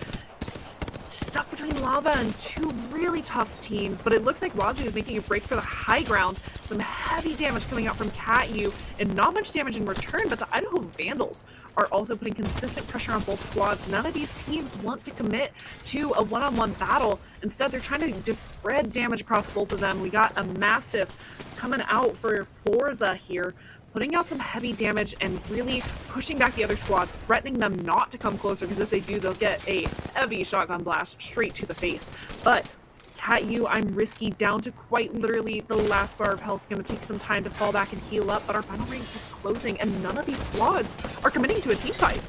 C: stuck between Lava and two really tough teams, but it looks like Wazoo is making a break for the high ground. Some heavy damage coming out from Cat U, and not much damage in return, but the Idaho Vandals are also putting consistent pressure on both squads. None of these teams want to commit to a one-on-one battle. Instead, they're trying to just spread damage across both of them. We got a Mastiff coming out for Forza here, putting out some heavy damage and really pushing back the other squads, threatening them not to come closer, because if they do, they'll get a heavy shotgun blast straight to the face. But Cat U, I'm Risky down to quite literally the last bar of health. Gonna take some time to fall back and heal up, but our final ring is closing, and none of these squads are committing to a team fight.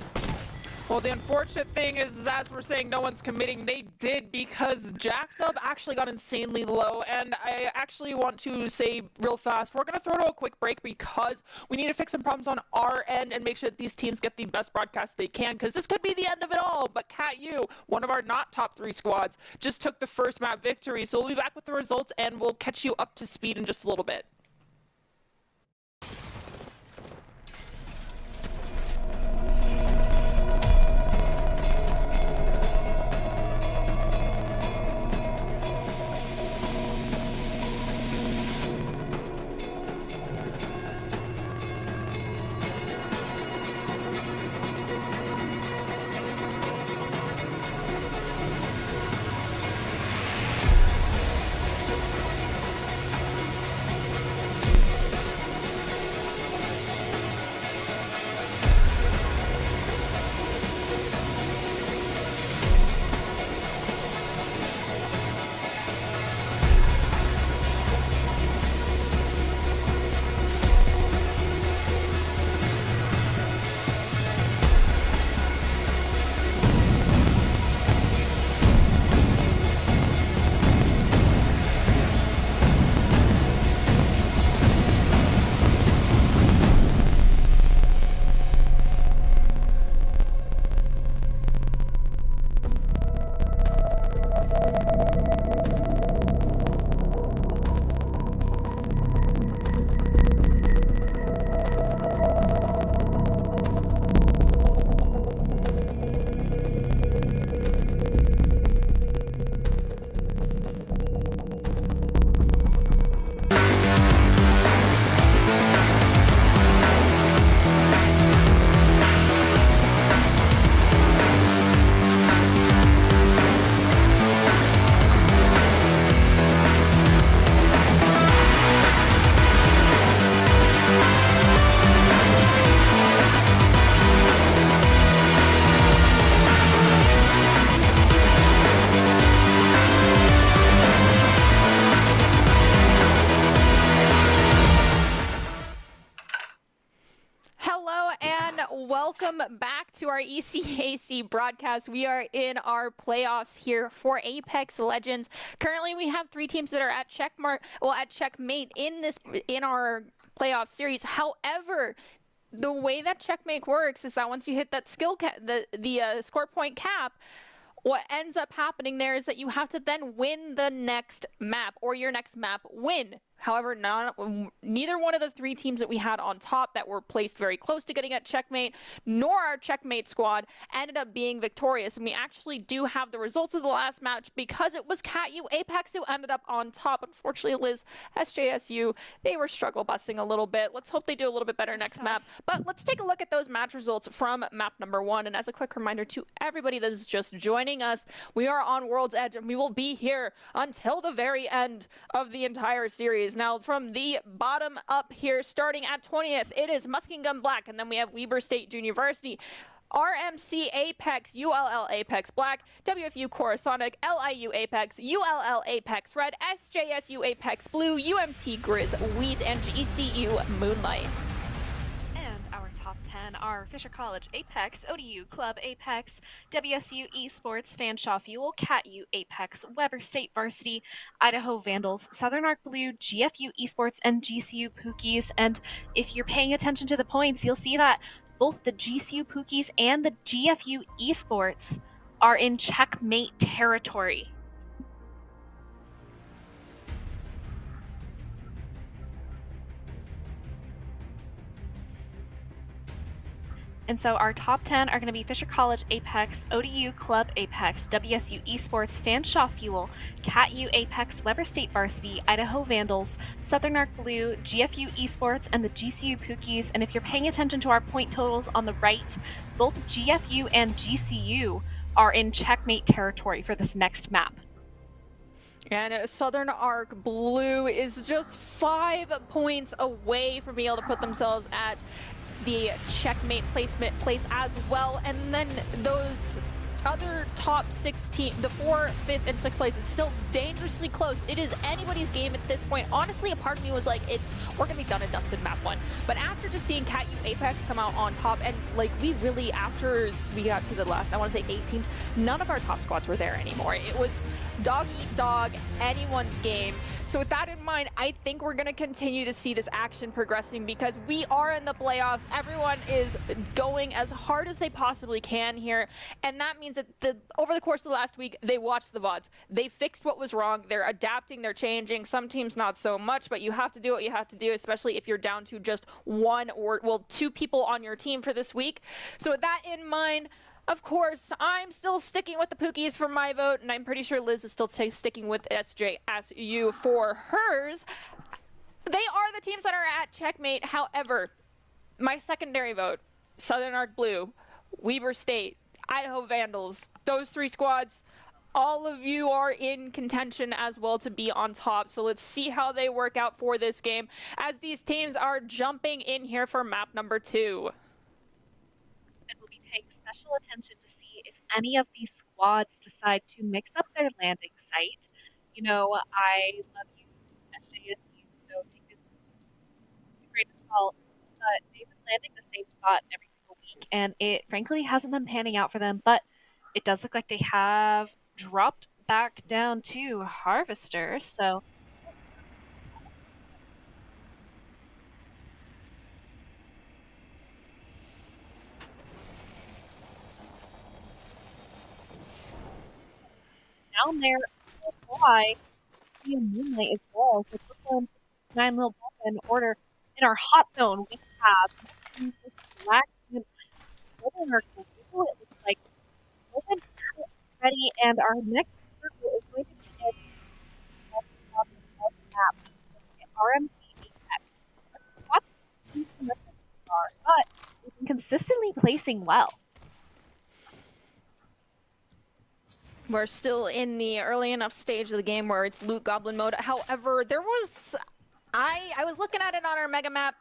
B: Well, the unfortunate thing is, as we're saying, no one's committing. They did, because Jacked Up actually got insanely low, and I actually want to say real fast, we're going to throw to a quick break because we need to fix some problems on our end and make sure that these teams get the best broadcast they can, because this could be the end of it all. But Cat U, one of our not top 3 squads, just took the first map victory, so we'll be back with the results, and we'll catch you up to speed in just a little bit. Welcome back to our ECAC broadcast. We are in our playoffs here for Apex Legends. Currently, we have 3 teams that are at checkmate in our playoff series. However, the way that checkmate works is that once you hit that skill cap, the score point cap, what ends up happening there is that you have to then win the next map, or your next map win. However, neither one of the 3 teams that we had on top that were placed very close to getting at checkmate, nor our checkmate squad, ended up being victorious. And we actually do have the results of the last match because it was Cat U Apex who ended up on top. Unfortunately, Liz, SJSU, they were struggle busing a little bit. Let's hope they do a little bit better next map. But let's take a look at those match results from map number 1. And as a quick reminder to everybody that is just joining us, we are on World's Edge and we will be here until the very end of the entire series. Now, from the bottom up here, starting at 20th, it is Muskingum Black, and then we have Weber State Junior Varsity, RMC Apex, ULL Apex Black, WFU Coruscant, LIU Apex, ULL Apex Red, SJSU Apex Blue, UMT Grizz Wheat, and GCU Moonlight.
D: And our top 10
A: 10 are Fisher College Apex, ODU Club Apex, WSU Esports, Fanshawe Fuel, CatU Apex, Weber State Varsity, Idaho Vandals, Southern Arc Blue, GFU Esports, and GCU Pookies. And if you're paying attention to the points, you'll see that both the GCU Pookies and the GFU Esports are in checkmate territory. And so our top 10 are going to be Fisher College Apex, ODU Club Apex, WSU Esports, Fanshawe Fuel, CatU Apex, Weber State Varsity, Idaho Vandals, Southern Arc Blue, GFU Esports, and the GCU Pookies. And if you're paying attention to our point totals on the right, both GFU and GCU are in checkmate territory for this next map.
B: And Southern Arc Blue is just 5 points away from being able to put themselves at the checkmate placement place as well. And then those other top 16, the 4th, 5th, and 6th place is still dangerously close. It is anybody's game at this point. Honestly, a part of me was like, we're gonna be done and dusted map 1. But after just seeing CatU Apex come out on top, and like we really, after we got to the last, I want to say 8 teams, none of our top squads were there anymore. It was dog eat dog, anyone's game. So with that in mind, I think we're gonna continue to see this action progressing because we are in the playoffs. Everyone is going as hard as they possibly can here, and that means that over the course of the last week, they watched the VODs. They fixed what was wrong. They're adapting, they're changing. Some teams not so much, but you have to do what you have to do, especially if you're down to just 1 or, well, 2 people on your team for this week. So with that in mind, of course, I'm still sticking with the Pookies for my vote, and I'm pretty sure Liz is still sticking with SJSU for hers. They are the teams that are at checkmate. However, my secondary vote, Southern Arc Blue, Weber State, Idaho Vandals, those 3 squads, all of you are in contention as well to be on top. So let's see how they work out for this game as these teams are jumping in here for map number 2.
A: And we'll be paying special attention to see if any of these squads decide to mix up their landing site. You know, I love you, SJSU, so take this with a grain of salt, but they've been landing the same spot every single week, and it frankly hasn't been panning out for them, but it does look like they have dropped back down to Harvester, so down there why Moonlight as well. So Brooklyn 9 little ball in order. In our hot zone, we have Black and Southern Arc Blue. It looks like Open ready, and our next circle is going to be in the map. RMC Apex. Squad but we've been consistently placing well.
B: We're still in the early enough stage of the game where it's loot goblin mode. However, there was, I was looking at it on our mega map.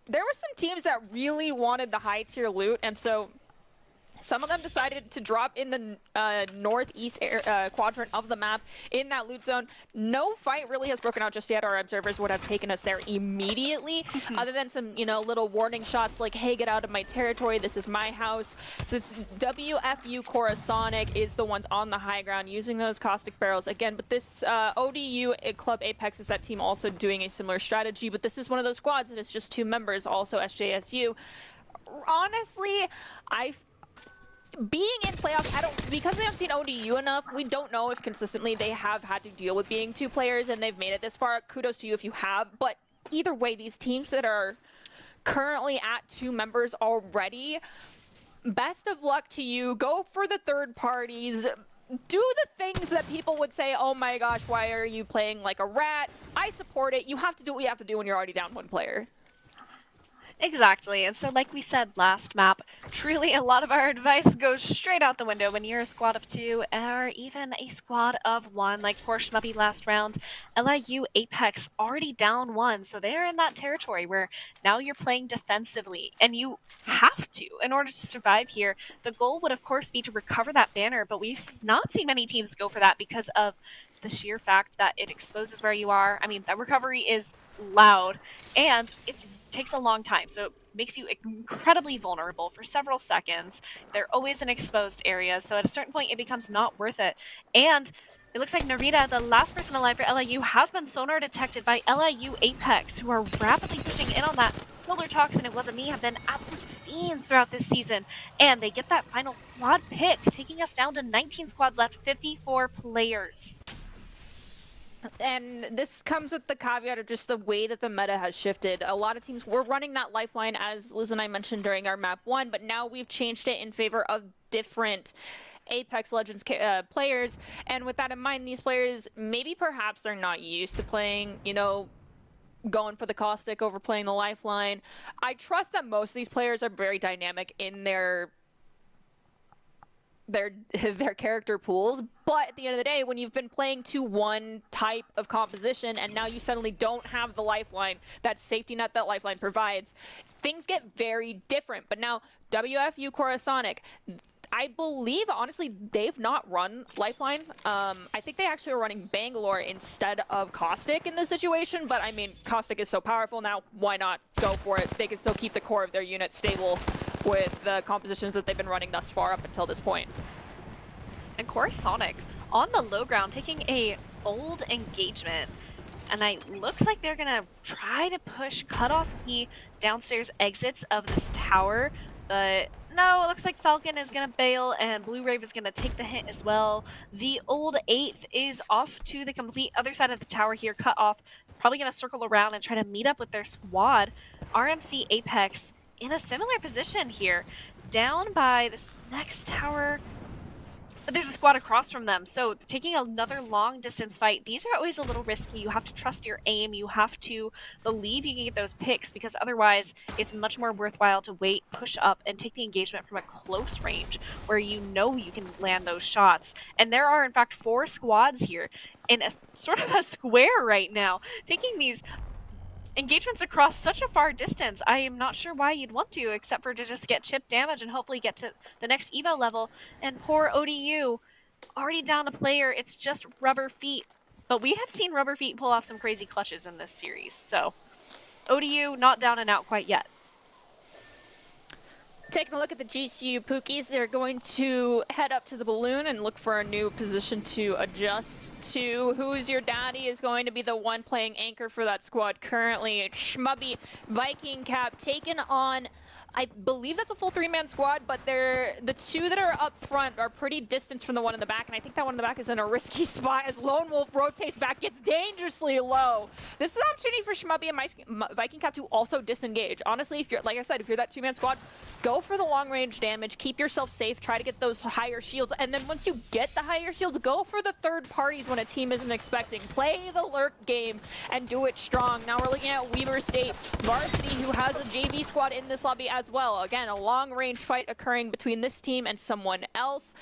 B: There were some teams that really wanted the high tier loot, and so some of them decided to drop in the northeast quadrant of the map in that loot zone. No fight really has broken out just yet. Our observers would have taken us there immediately, other than some, little warning shots like, hey, get out of my territory. This is my house. So it's WFU Coruscant is the ones on the high ground using those caustic barrels again. But this ODU Club Apex is that team also doing a similar strategy. But this is one of those squads that is just 2 members, also SJSU. Honestly, being in playoffs, because we haven't seen ODU enough, we don't know if consistently they have had to deal with being 2 players and they've made it this far. Kudos to you if you have. But either way, these teams that are currently at 2 members already, best of luck to you. Go for the third parties. Do the things that people would say, oh my gosh, why are you playing like a rat? I support it. You have to do what you have to do when you're already down 1 player.
A: Exactly, and so like we said last map, truly a lot of our advice goes straight out the window when you're a squad of 2 or even a squad of 1 like poor Schmuppy last round. LIU Apex already down 1, so they're in that territory where now you're playing defensively, and you have to in order to survive here. The goal would of course be to recover that banner, but we've not seen many teams go for that because of the sheer fact that it exposes where you are. I mean, that recovery is loud and it takes a long time, so it makes you incredibly vulnerable for several seconds. They're always in exposed areas, so at a certain point it becomes not worth it. And it looks like Narita, the last person alive for LIU, has been sonar detected by LIU Apex, who are rapidly pushing in on that. Polar Toxin, It Wasn't Me have been absolute fiends throughout this season, and they get that final squad pick, taking us down to 19 squads left, 54 players.
B: And this comes with the caveat of just the way that the meta has shifted. A lot of teams were running that lifeline, as Liz and I mentioned during our map 1, but now we've changed it in favor of different Apex Legends players. And with that in mind, these players, maybe perhaps they're not used to playing, you know, going for the caustic over playing the lifeline. I trust that most of these players are very dynamic in their character pools, but at the end of the day, when you've been playing to one type of composition and now you suddenly don't have the lifeline, that safety net that lifeline provides, things get very different. But now WFU Coruscant, I believe, honestly, they've not run Lifeline. I think they actually were running Bangalore instead of Caustic in this situation, but I mean, Caustic is so powerful now, why not go for it? They can still keep the core of their unit stable with the compositions that they've been running thus far up until this point.
A: And Coruscant on the low ground taking a bold engagement. And it looks like they're gonna try to cut off the downstairs exits of this tower, but no, it looks like Falcon is gonna bail and Blue Rave is gonna take the hit as well. The old 8th is off to the complete other side of the tower here, cut off, probably gonna circle around and try to meet up with their squad. RMC Apex in a similar position here, down by this next tower. But there's a squad across from them, so taking another long distance fight, these are always a little risky. You have to trust your aim, you have to believe you can get those picks, because otherwise it's much more worthwhile to wait, push up, and take the engagement from a close range where you know you can land those shots. And there are in fact 4 squads here in a sort of a square right now, taking these engagements across such a far distance. I am not sure why you'd want to, except for to just get chip damage and hopefully get to the next evo level. And poor ODU, already down a player. It's just Rubber Feet. But we have seen Rubber Feet pull off some crazy clutches in this series. So ODU not down and out quite yet.
B: Taking a look at the GCU Pookies, they're going to head up to the balloon and look for a new position to adjust to. Who's Your Daddy is going to be the one playing anchor for that squad currently. It's Schmubby, Viking Cap, taken on, I believe that's a full 3-man squad, but the 2 that are up front are pretty distant from the one in the back, and I think that one in the back is in a risky spot as Lone Wolf rotates back, gets dangerously low. This is an opportunity for Schmubby and Viking Cap to also disengage. Honestly, if you're, like I said, if you're that 2-man squad, go for the long-range damage, keep yourself safe, try to get those higher shields, and then once you get the higher shields, go for the third parties when a team isn't expecting. Play the lurk game and do it strong. Now we're looking at Weber State Varsity, who has a JV squad in this lobby as well. Again, a long-range fight occurring between this team and someone else.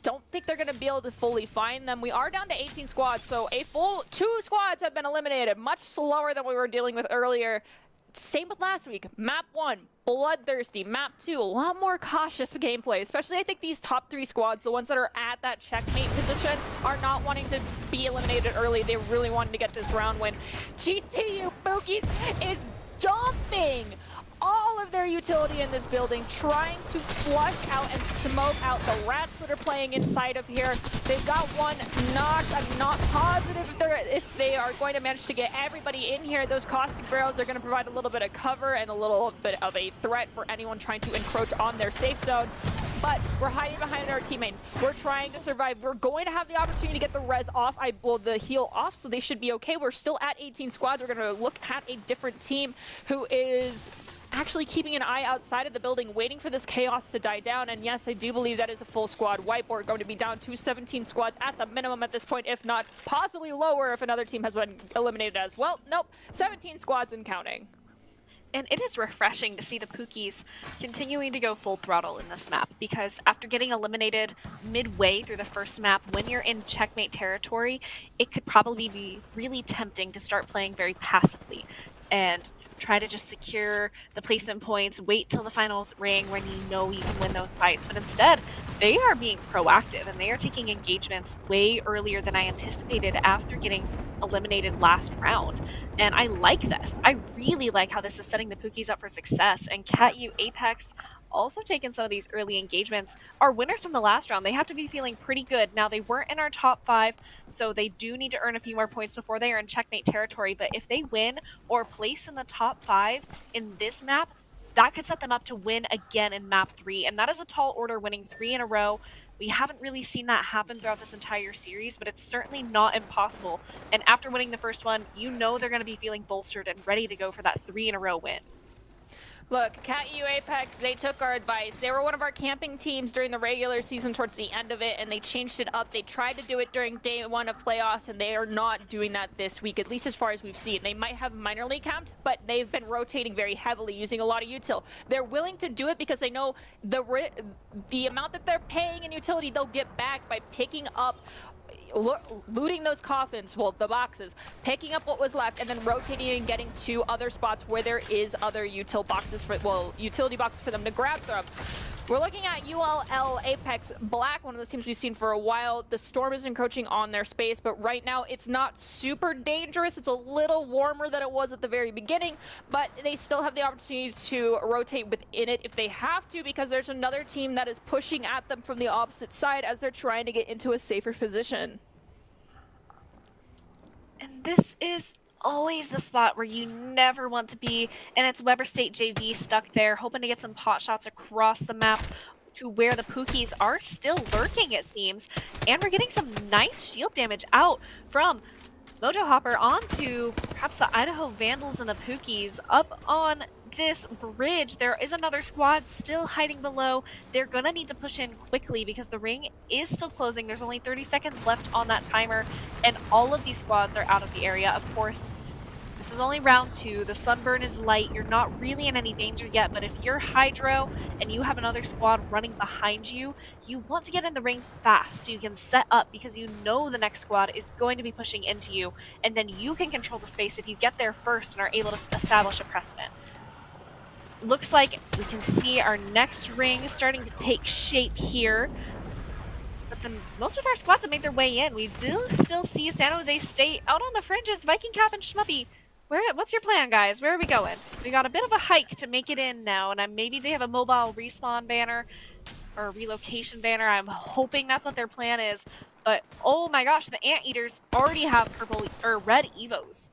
B: Don't think they're going to be able to fully find them. We are down to 18 squads, so a full 2 squads have been eliminated, much slower than we were dealing with earlier. Same with last week. Map 1, bloodthirsty. Map 2, a lot more cautious gameplay, especially I think these top 3 squads, the ones that are at that checkmate position, are not wanting to be eliminated early. They really wanted to get this round win. GCU Pookies is dumping all of their utility in this building, trying to flush out and smoke out the rats that are playing inside of here. They've got one knocked. I'm not positive if they are going to manage to get everybody in here. Those caustic barrels are going to provide a little bit of cover and a little bit of a threat for anyone trying to encroach on their safe zone. But we're hiding behind our teammates. We're trying to survive. We're going to have the opportunity to get the res off, the heal off, so they should be okay. We're still at 18 squads. We're going to look at a different team who is actually keeping an eye outside of the building, waiting for this chaos to die down. And yes, I do believe that is a full squad wipe. We're going to be down to 17 squads at the minimum at this point, if not possibly lower if another team has been eliminated as well. Nope, 17 squads and counting.
A: And it is refreshing to see the Pookies continuing to go full throttle in this map, because after getting eliminated midway through the first map, when you're in checkmate territory, it could probably be really tempting to start playing very passively. And try to just secure the placement points, wait till the finals ring when you know you can win those fights. But instead, they are being proactive and they are taking engagements way earlier than I anticipated after getting eliminated last round. And I like this. I really like how this is setting the Pookies up for success. And CatU Apex also taking some of these early engagements. Our winners from the last round, they have to be feeling pretty good. Now, they weren't in our top 5, so they do need to earn a few more points before they are in checkmate territory. But if they win or place in the top 5 in this map, that could set them up to win again in map 3. And that is a tall order, winning 3 in a row. We haven't really seen that happen throughout this entire series, but it's certainly not impossible. And after winning the first one, you know they're going to be feeling bolstered and ready to go for that 3 in a row win.
B: Look, CatU Apex, they took our advice. They were one of our camping teams during the regular season towards the end of it, and they changed it up. They tried to do it during day 1 of playoffs, and they are not doing that this week, at least as far as we've seen. They might have minor league camped, but they've been rotating very heavily, using a lot of util. They're willing to do it because they know the amount that they're paying in utility they'll get back by picking up looting those coffins, well, the boxes, picking up what was left, and then rotating and getting to other spots where there is other utility boxes for them to grab from. We're looking at ULL Apex Black, one of those teams we've seen for a while. The Storm is encroaching on their space, but right now it's not super dangerous. It's a little warmer than it was at the very beginning, but they still have the opportunity to rotate within it if they have to, because there's another team that is pushing at them from the opposite side as they're trying to get into a safer position.
A: And this is always the spot where you never want to be, and it's Weber State JV stuck there, hoping to get some pot shots across the map to where the Pookies are still lurking, it seems. And we're getting some nice shield damage out from Mojo Hopper onto perhaps the Idaho Vandals and the Pookies up on this bridge. There is another squad still hiding below. They're gonna need to push in quickly because the ring is still closing. There's only 30 seconds left on that timer, and all of these squads are out of the area. Of course, this is only round 2. The sunburn is light. You're not really in any danger yet, but if you're Hydro and you have another squad running behind you, you want to get in the ring fast so you can set up, because you know the next squad is going to be pushing into you, and then you can control the space if you get there first and are able to establish a precedent. Looks like we can see our next ring starting to take shape here. But then most of our squads have made their way in. We do still see San Jose State out on the fringes. Viking Cap and Schmuppy, what's your plan, guys? Where are we going? We got a bit of a hike to make it in now, and maybe they have a mobile respawn banner or a relocation banner. I'm hoping that's what their plan is. But oh my gosh, the Anteaters already have red Evos.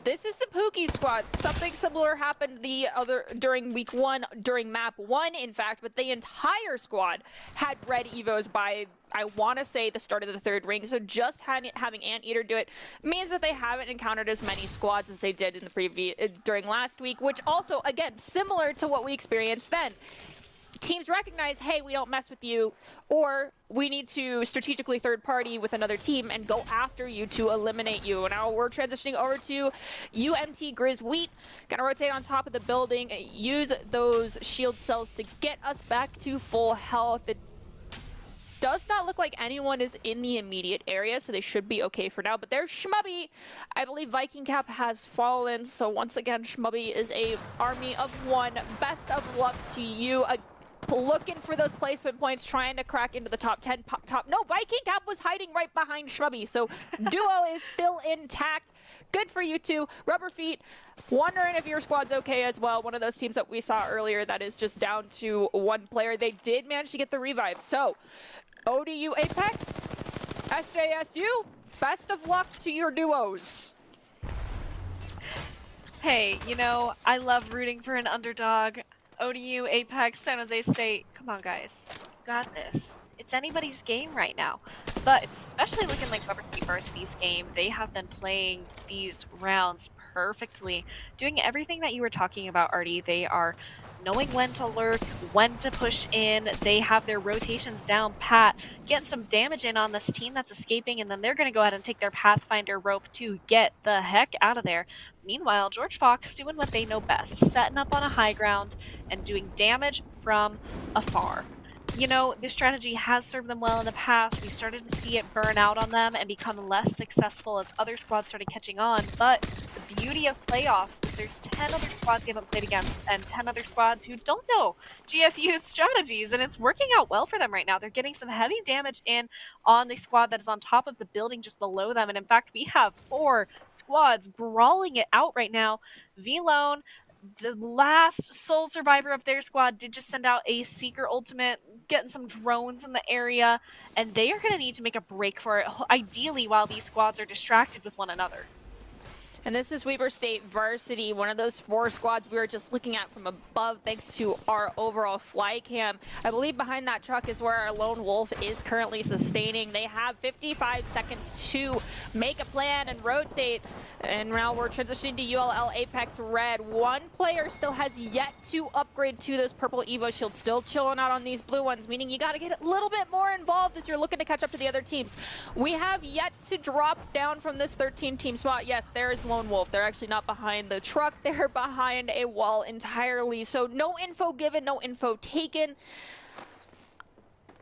B: This is the Pookie squad. Something similar happened during week 1, during map 1, in fact, but the entire squad had red Evos by, I want to say, the start of the 3rd ring. So just having Anteater do it means that they haven't encountered as many squads as they did in the during last week, which also, again, similar to what we experienced then. Teams recognize, hey, we don't mess with you, or we need to strategically third party with another team and go after you to eliminate you. Now we're transitioning over to UMT Grizz Wheat. Gonna rotate on top of the building, use those shield cells to get us back to full health. It does not look like anyone is in the immediate area, so they should be okay for now. But there's Schmubby. I believe Viking Cap has fallen, so once again, Schmubby is a army of 1. Best of luck to you. Looking for those placement points, trying to crack into the top 10. No, Viking Cap was hiding right behind Schmubby, so duo is still intact. Good for you two. Rubber Feet, wondering if your squad's okay as well. One of those teams that we saw earlier that is just down to 1 player. They did manage to get the revive. So, ODU Apex, SJSU, best of luck to your duos.
A: Hey, you know, I love rooting for an underdog. ODU, Apex, San Jose State. Come on, guys. Got this. It's anybody's game right now. But it's especially looking like Weber State Varsity's game. They have been playing these rounds perfectly. Doing everything that you were talking about, Artie. They are knowing when to lurk, when to push in. They have their rotations down pat, getting some damage in on this team that's escaping, and then they're going to go ahead and take their Pathfinder rope to get the heck out of there. Meanwhile, George Fox doing what they know best, setting up on a high ground and doing damage from afar. You know, this strategy has served them well in the past. We started to see it burn out on them and become less successful as other squads started catching on, but beauty of playoffs is there's 10 other squads you haven't played against and 10 other squads who don't know GFU's strategies, and it's working out well for them right now. They're getting some heavy damage in on the squad that is on top of the building just below them, and in fact, we have 4 squads brawling it out right now. V-Lone, the last sole survivor of their squad, did just send out a Seeker ultimate, getting some drones in the area, and they are going to need to make a break for it, ideally while these squads are distracted with one another.
B: And this is Weber State Varsity, one of those 4 squads we were just looking at from above thanks to our overall fly cam. I believe behind that truck is where our Lone Wolf is currently sustaining. They have 55 seconds to make a plan and rotate. And now we're transitioning to ULL Apex Red. One player still has yet to upgrade to this purple Evo shield, still chilling out on these blue ones, meaning you got to get a little bit more involved as you're looking to catch up to the other teams. We have yet to drop down from this 13-team spot. Yes, there is Lone Wolf. They're actually not behind the truck. They're behind a wall entirely. So no info given, no info taken.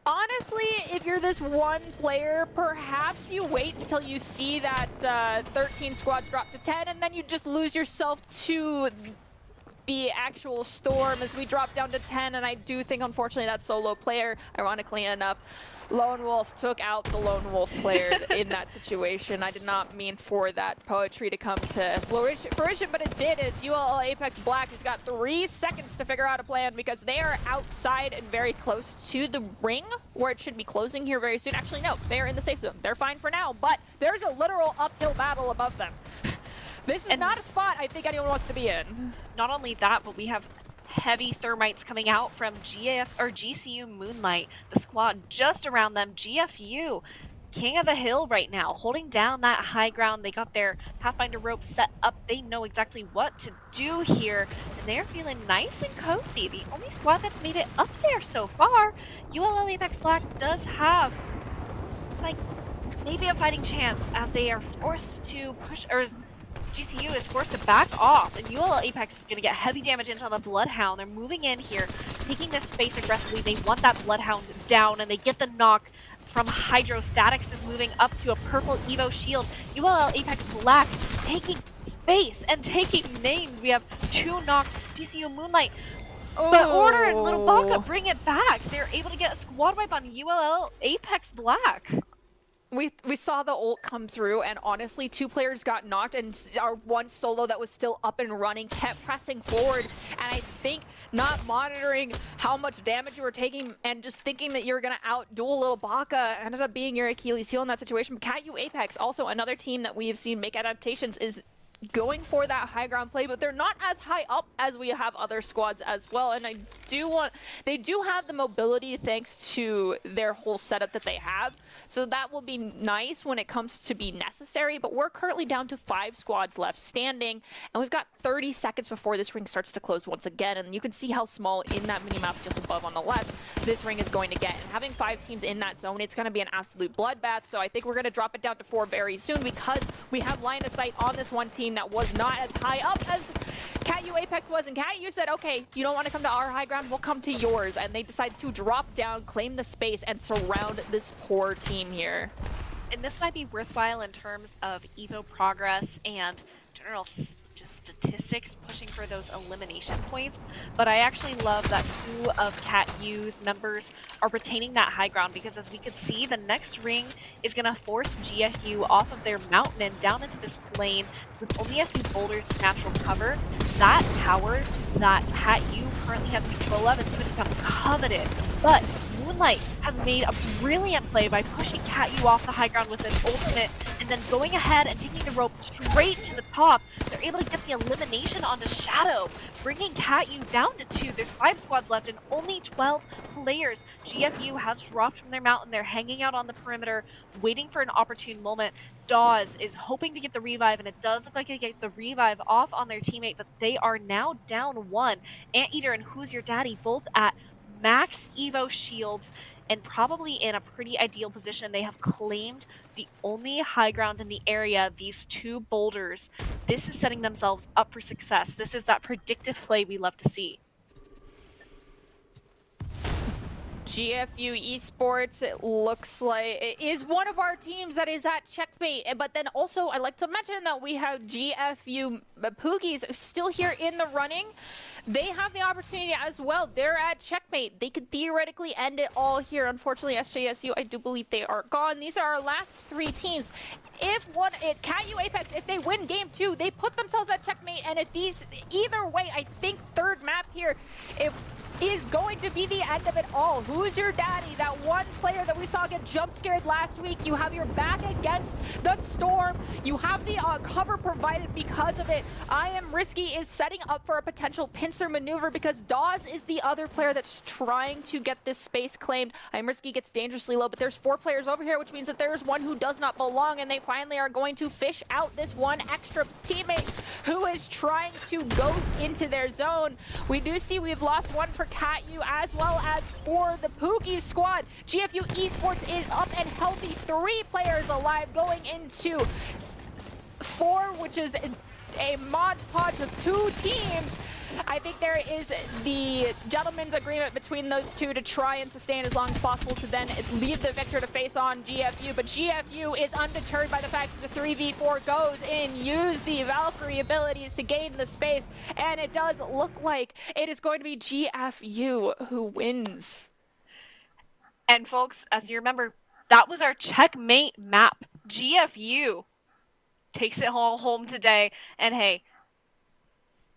B: Honestly, if you're this one player, perhaps you wait until you see that 13 squads drop to 10, and then you just lose yourself to the actual storm as we drop down to 10. And I do think, unfortunately, that solo player, ironically enough, Lone Wolf took out the Lone Wolf player in that situation. I did not mean for that poetry to come to fruition, but it did. As ULL Apex Black has got 3 seconds to figure out a plan because they are outside and very close to the ring where it should be closing here very soon. Actually, no, they're in the safe zone. They're fine for now, but there's a literal uphill battle above them. This is not a spot I think anyone wants to be in.
A: Not only that, but we have heavy thermites coming out from GCU Moonlight, the squad just around them. GFU, king of the hill right now, holding down that high ground. They got their Pathfinder rope set up. They know exactly what to do here, and they're feeling nice and cozy. The only squad that's made it up there so far, ULL Apex Black does have, it's like, maybe a fighting chance as they are forced to push, or GCU is forced to back off, and ULL Apex is going to get heavy damage into the Bloodhound. They're moving in here, taking this space aggressively. They want that Bloodhound down, and they get the knock from Hydro. Statics is moving up to a purple Evo shield. ULL Apex Black taking space and taking names. We have 2 knocked. GCU Moonlight, but Order and Little Baka bring it back. They're able to get a squad wipe on ULL Apex Black.
B: We saw the ult come through, and honestly, 2 players got knocked, and our one solo that was still up and running kept pressing forward. And I think not monitoring how much damage you were taking and just thinking that you're going to outduel Little Baka ended up being your Achilles heel in that situation. KatU Apex, also another team that we have seen make adaptations, is going for that high ground play, but they're not as high up as we have other squads as well. And they do have the mobility thanks to their whole setup that they have. So that will be nice when it comes to be necessary, but we're currently down to 5 squads left standing, and we've got 30 seconds before this ring starts to close once again. And you can see how small in that mini-map just above on the left this ring is going to get. And having 5 teams in that zone, it's going to be an absolute bloodbath. So I think we're going to drop it down to 4 very soon because we have line of sight on this one team that was not as high up as KatU Apex was. And KatU said, okay, you don't want to come to our high ground, we'll come to yours. And they decided to drop down, claim the space, and surround this poor team here.
A: And this might be worthwhile in terms of Evo progress and general just statistics, pushing for those elimination points. But I actually love that 2 of KatU's members are retaining that high ground, because as we could see, the next ring is going to force GFU off of their mountain and down into this plain with only a few boulders of natural cover. That power that KatU currently has control of is going to become coveted. But Moonlight has made a brilliant play by pushing KatU off the high ground with an ultimate and then going ahead and taking the rope straight to the top. They're able to get the elimination onto Shadow, bringing KatU down to 2. There's 5 squads left and only 12 players. GFU has dropped from their mountain. They're hanging out on the perimeter, waiting for an opportune moment. Dawes is hoping to get the revive, and it does look like they get the revive off on their teammate, but they are now down 1. Anteater and Who's Your Daddy both at max Evo shields and probably in a pretty ideal position. They have claimed the only high ground in the area, these 2 boulders. This is setting themselves up for success. This is that predictive play we love to see.
B: GFU Esports, it looks like it is one of our teams that is at checkmate. But then also, I'd like to mention that we have GFU Poogies still here in the running. They have the opportunity as well. They're at checkmate. They could theoretically end it all here. Unfortunately, SJSU, I do believe they are gone. These are our last 3 teams. If KU Apex, if they win game 2, they put themselves at checkmate. And if either way, I think third map here, is going to be the end of it all. Who's your daddy? That one player that we saw get jump scared last week. You have your back against the storm. You have the cover provided because of it. I Am Risky is setting up for a potential pincer maneuver because Dawes is the other player that's trying to get this space claimed. I Am Risky gets dangerously low, but there's 4 players over here, which means that there's one who does not belong, and they finally are going to fish out this one extra teammate who is trying to ghost into their zone. We do see we've lost one for KATU as well as for the Poogies squad. GFU Esports is up and healthy. 3 players alive going into 4, which is a mod podge of 2 teams. I think there is the gentleman's agreement between those 2 to try and sustain as long as possible to then leave the victor to face on GFU. But GFU is undeterred by the fact that the 3v4 goes in, use the Valkyrie abilities to gain the space, and it does look like it is going to be GFU who wins.
D: And folks, as you remember, that was our checkmate map. GFU takes it all home today. And hey,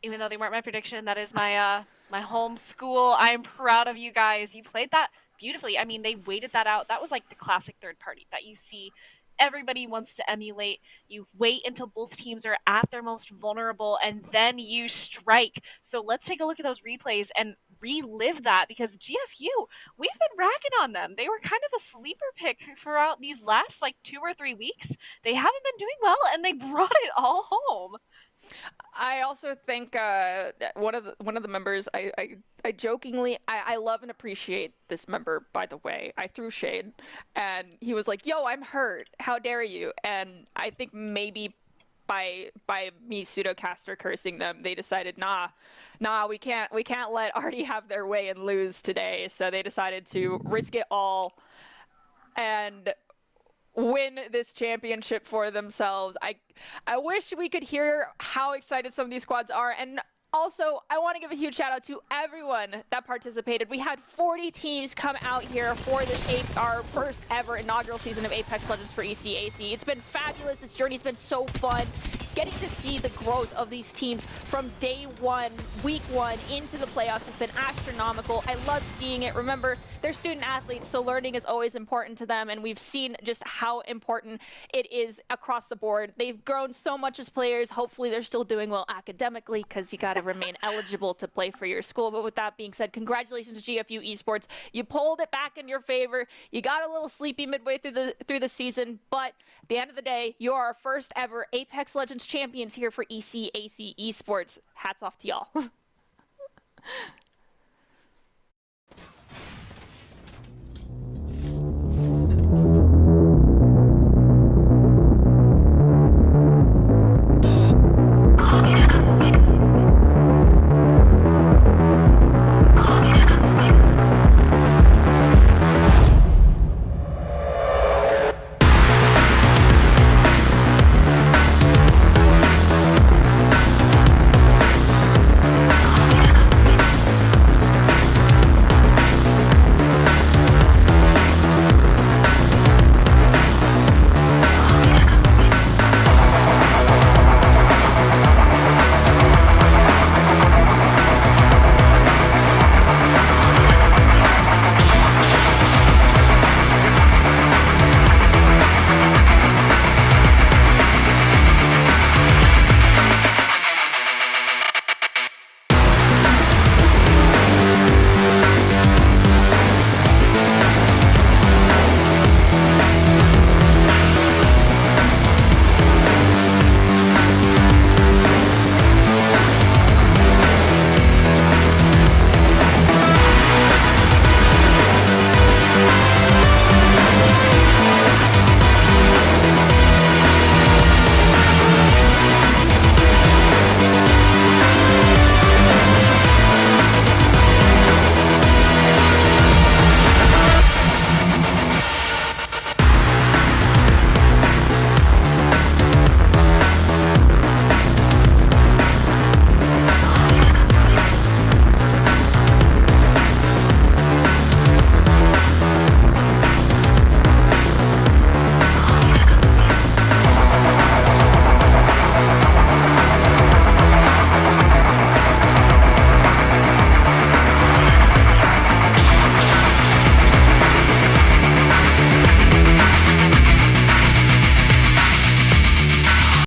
D: even though they weren't my prediction, that is my my home school. I'm proud of you guys. You played that beautifully. I mean, they waited that out. That was like the classic third party that you see everybody wants to emulate. You wait until both teams are at their most vulnerable, and then you strike. So let's take a look at those replays and relive that, because GFU, we've been ragging on them. They were kind of a sleeper pick throughout these last like 2 or 3 weeks. They haven't been doing well, and they brought it all home.
B: I also think one of the members, I jokingly, I love and appreciate this member, by the way. I threw shade, and he was like, yo, I'm hurt. How dare you? And I think maybe by me pseudocaster cursing them, they decided, nah, we can't let Artie have their way and lose today. So they decided to risk it all and win this championship for themselves. I wish we could hear how excited some of these squads are, and also I want to give a huge shout out to everyone that participated. We had 40 teams come out here for this our first ever inaugural season of Apex Legends for ECAC. It's been fabulous. This journey's been so fun. Getting to see the growth of these teams from day 1, week 1 into the playoffs has been astronomical. I love seeing it. Remember, they're student athletes, so learning is always important to them, and we've seen just how important it is across the board. They've grown so much as players. Hopefully they're still doing well academically, because you got to remain eligible to play for your school. But with that being said, congratulations GFU Esports. You pulled it back in your favor. You got a little sleepy midway through the season, but at the end of the day, you're our first ever Apex Legends champions here for ECAC Esports. Hats off to y'all.